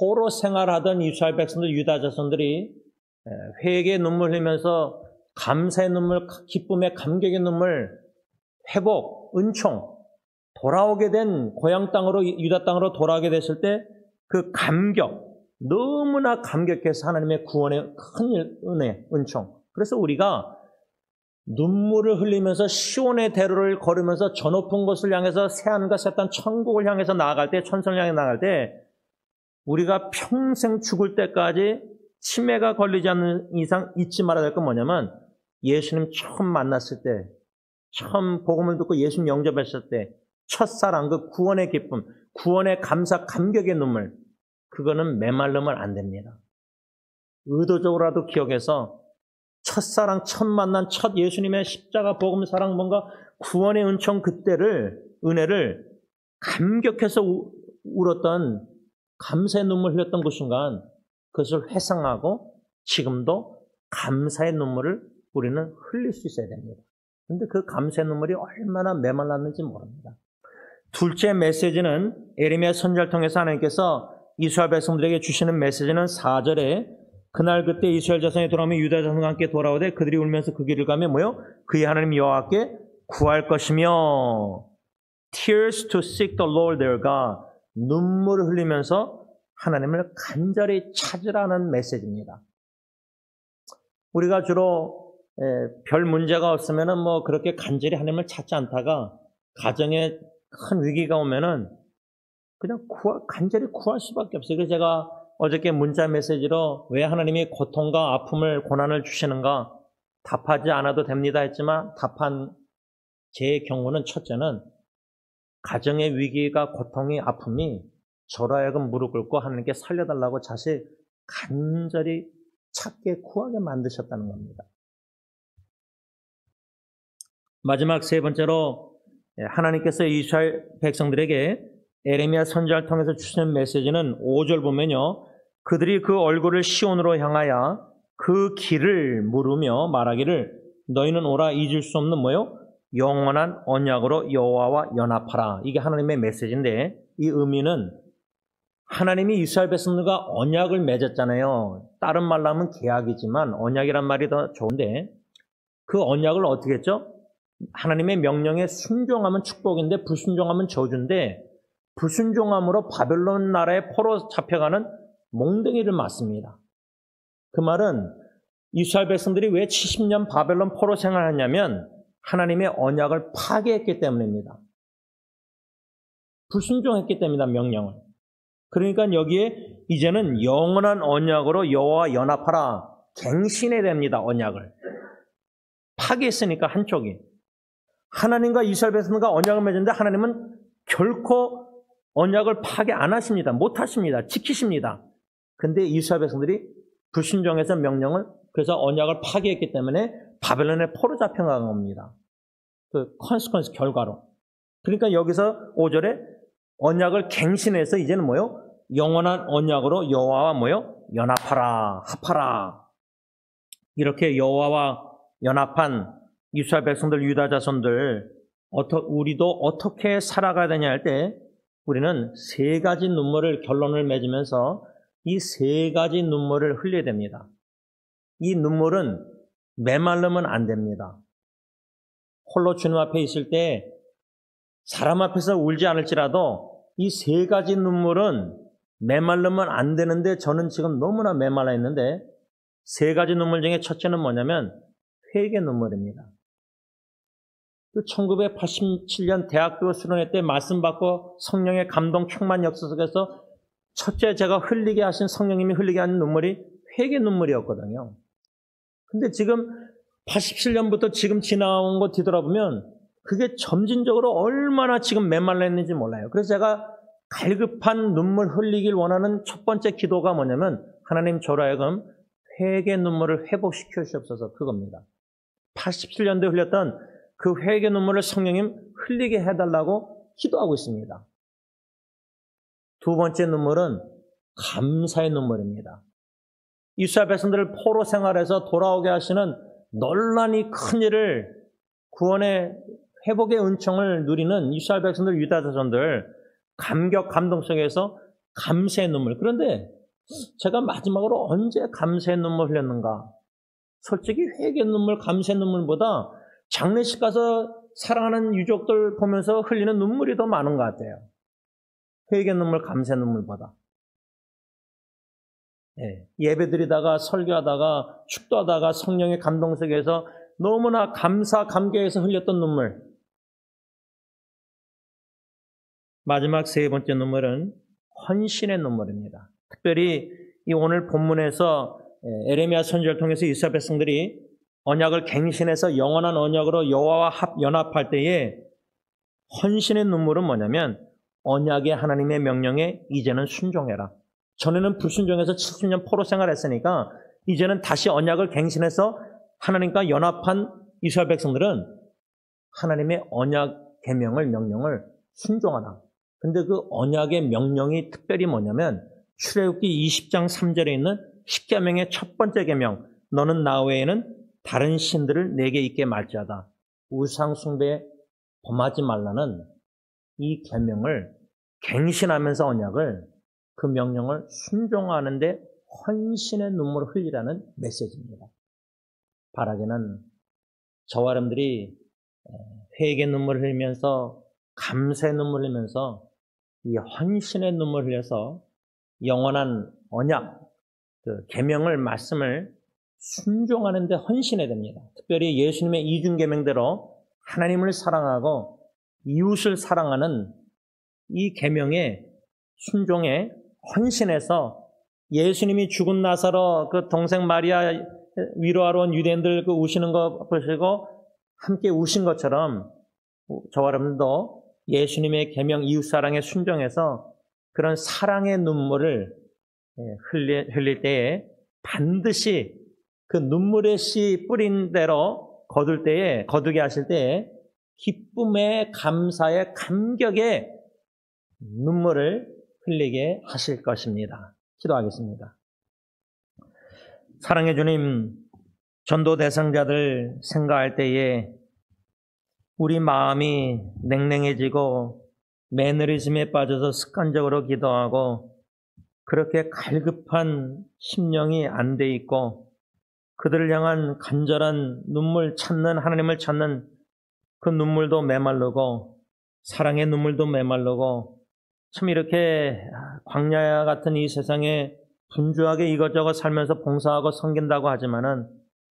포로 생활하던 이스라엘 백성들, 유다 자손들이 회개의 눈물 흘리면서 감사의 눈물, 기쁨의 감격의 눈물, 회복, 은총, 돌아오게 된 고향 땅으로, 유다 땅으로 돌아오게 됐을 때 그 감격, 너무나 감격해서 하나님의 구원의 큰 은혜, 은총. 그래서 우리가 눈물을 흘리면서 시온의 대로를 걸으면서 저 높은 곳을 향해서 새하늘과 새 땅 천국을 향해서 나아갈 때, 천성을 향해 나아갈 때 우리가 평생 죽을 때까지 치매가 걸리지 않는 이상 잊지 말아야 될 건 뭐냐면 예수님 처음 만났을 때, 처음 복음을 듣고 예수님 영접했을 때 첫사랑, 그 구원의 기쁨, 구원의 감사, 감격의 눈물, 그거는 메말르면 안 됩니다. 의도적으로라도 기억해서 첫사랑, 첫 만난, 첫 예수님의 십자가, 복음, 사랑, 뭔가 구원의 은총 그때를, 은혜를 감격해서 울었던, 감사의 눈물 흘렸던 그 순간 그것을 회상하고 지금도 감사의 눈물을 우리는 흘릴 수 있어야 됩니다. 그런데 그 감사의 눈물이 얼마나 메말랐는지 모릅니다. 둘째 메시지는 에레미야 선지자를 통해서 하나님께서 이스라엘 백성들에게 주시는 메시지는 4절에 그날 그때 이스라엘 자손이 돌아오며 유다 자손과 함께 돌아오되 그들이 울면서 그 길을 가며 뭐요? 그의 하나님 여호와께 구할 것이며 tears to seek the Lord their God, 눈물을 흘리면서 하나님을 간절히 찾으라는 메시지입니다. 우리가 주로 별 문제가 없으면은 뭐 그렇게 간절히 하나님을 찾지 않다가 가정에 큰 위기가 오면은 그냥 간절히 구할 수밖에 없어요. 그래서 제가 어저께 문자 메시지로 왜 하나님이 고통과 아픔을, 고난을 주시는가 답하지 않아도 됩니다 했지만 답한 제 경우는 첫째는 가정의 위기가, 고통이, 아픔이 저로 하여금 무릎 꿇고 하나님께 살려달라고 자신 간절히 찾게 구하게 만드셨다는 겁니다. 마지막 세 번째로 하나님께서 이스라엘 백성들에게 에레미야 선지자를 통해서 주시는 메시지는 5절 보면요. 그들이 그 얼굴을 시온으로 향하여 그 길을 물으며 말하기를 너희는 오라 잊을 수 없는 뭐요? 영원한 언약으로 여호와와 연합하라. 이게 하나님의 메시지인데 이 의미는 하나님이 이스라엘 백성들과 언약을 맺었잖아요. 다른 말로 하면 계약이지만 언약이란 말이 더 좋은데 그 언약을 어떻게 했죠? 하나님의 명령에 순종하면 축복인데 불순종하면 저주인데 불순종함으로 바벨론 나라에 포로 잡혀가는 몽둥이를 맞습니다. 그 말은 이스라엘 백성들이 왜 70년 바벨론 포로 생활하냐면 하나님의 언약을 파괴했기 때문입니다. 불순종했기 때문이다, 명령을. 그러니까 여기에 이제는 영원한 언약으로 여호와와 연합하라. 갱신해야 됩니다, 언약을. 파괴했으니까 한쪽이. 하나님과 이스라엘 백성과 언약을 맺었는데 하나님은 결코 언약을 파괴 안 하십니다. 못 하십니다. 지키십니다. 근데 이스라엘 백성들이 불순종해서 명령을, 그래서 언약을 파괴했기 때문에 바벨론에 포로 잡혀간 겁니다. 그 컨스퀀스 결과로. 그러니까 여기서 5절에 언약을 갱신해서 이제는 뭐요? 영원한 언약으로 여호와와 뭐요? 연합하라, 합하라. 이렇게 여호와와 연합한 이스라엘 백성들, 유다 자손들, 우리도 어떻게 살아가야 되냐 할 때 우리는 세 가지 눈물을 결론을 맺으면서 이 세 가지 눈물을 흘려야 됩니다. 이 눈물은 메말르면 안 됩니다. 홀로 주님 앞에 있을 때 사람 앞에서 울지 않을지라도 이 세 가지 눈물은 메말르면 안 되는데 저는 지금 너무나 메말라 있는데 세 가지 눈물 중에 첫째는 뭐냐면 회개 눈물입니다. 1987년 대학교 수련회 때 말씀 받고 성령의 감동 충만 역사 속에서 첫째 제가 흘리게 하신 성령님이 흘리게 하는 눈물이 회개 눈물이었거든요. 근데 지금 87년부터 지금 지나온 거 뒤돌아보면 그게 점진적으로 얼마나 지금 메말라 있는지 몰라요. 그래서 제가 갈급한 눈물 흘리길 원하는 첫 번째 기도가 뭐냐면 하나님 저로 하여금 회개 눈물을 회복시켜 주시옵소서, 그겁니다. 87년도에 흘렸던 그 회개 눈물을 성령님 흘리게 해달라고 기도하고 있습니다. 두 번째 눈물은 감사의 눈물입니다. 이스라엘 백성들을 포로 생활해서 돌아오게 하시는 논란이 큰 일을 구원의 회복의 은총을 누리는 이스라엘 백성들, 유다 자손들 감격, 감동 속에서 감사의 눈물. 그런데 제가 마지막으로 언제 감사의 눈물 흘렸는가? 솔직히 회개 눈물, 감사의 눈물보다 장례식 가서 사랑하는 유족들 보면서 흘리는 눈물이 더 많은 것 같아요. 회개 눈물, 감사의 눈물보다. 예배 드리다가 설교하다가 축도하다가 성령의 감동 속에서 너무나 감사, 감격해서 흘렸던 눈물. 마지막 세 번째 눈물은 헌신의 눈물입니다. 특별히 이 오늘 본문에서 에레미야 선지자를 통해서 이스라엘 백성들이 언약을 갱신해서 영원한 언약으로 여호와와 연합할 때에 헌신의 눈물은 뭐냐면 언약의 하나님의 명령에 이제는 순종해라. 전에는 불순종해서 70년 포로 생활했으니까 이제는 다시 언약을 갱신해서 하나님과 연합한 이스라엘 백성들은 하나님의 언약 계명을, 명령을 순종하라. 근데 그 언약의 명령이 특별히 뭐냐면 출애굽기 20장 3절에 있는 10계명의 첫 번째 계명, 너는 나 외에는 다른 신들을 내게 있게 말지어다. 우상 숭배에 범하지 말라는 이 계명을 갱신하면서 언약을, 그 명령을 순종하는데 헌신의 눈물을 흘리라는 메시지입니다. 바라기는 저와 여러분들이 회개의 눈물을 흘리면서 감사의 눈물을 흘리면서 이 헌신의 눈물을 흘려서 영원한 언약, 그 계명을, 말씀을 순종하는 데 헌신해야 됩니다. 특별히 예수님의 이중계명대로 하나님을 사랑하고 이웃을 사랑하는 이 계명에 순종에 헌신해서 예수님이 죽은 나사로 그 동생 마리아 위로하러 온 유대인들 그 우시는 거 보시고 함께 우신 것처럼 저와 여러분도 예수님의 계명 이웃사랑에 순종해서 그런 사랑의 눈물을 흘릴 때에 반드시 그 눈물의 씨 뿌린 대로 거두게 하실 때에 기쁨의, 감사의, 감격의 눈물을 흘리게 하실 것입니다. 기도하겠습니다. 사랑해 주님, 전도 대상자들 생각할 때에 우리 마음이 냉랭해지고 매너리즘에 빠져서 습관적으로 기도하고 그렇게 갈급한 심령이 안 돼 있고 그들을 향한 간절한 눈물 찾는, 하나님을 찾는 그 눈물도 메마르고 사랑의 눈물도 메마르고 참 이렇게 광야 같은 이 세상에 분주하게 이것저것 살면서 봉사하고 섬긴다고 하지만은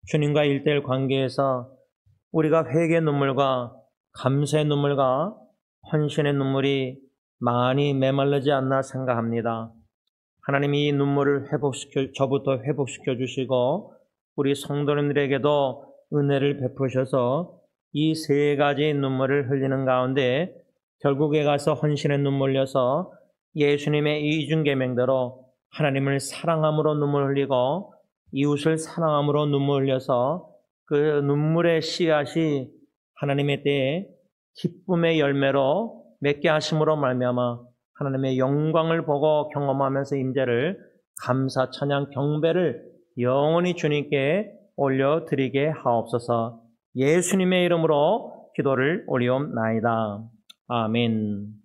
주님과 일대일 관계에서 우리가 회개의 눈물과 감사의 눈물과 헌신의 눈물이 많이 메말르지 않나 생각합니다. 하나님이 이 눈물을 저부터 회복시켜 주시고 우리 성도님들에게도 은혜를 베푸셔서 이 세 가지 눈물을 흘리는 가운데 결국에 가서 헌신의 눈물 흘려서 예수님의 이중계명대로 하나님을 사랑함으로 눈물 흘리고 이웃을 사랑함으로 눈물 흘려서 그 눈물의 씨앗이 하나님의 때에 기쁨의 열매로 맺게 하심으로 말미암아 하나님의 영광을 보고 경험하면서 임재를 감사, 찬양, 경배를 영원히 주님께 올려드리게 하옵소서. 예수님의 이름으로 기도를 올리옵나이다. 아멘.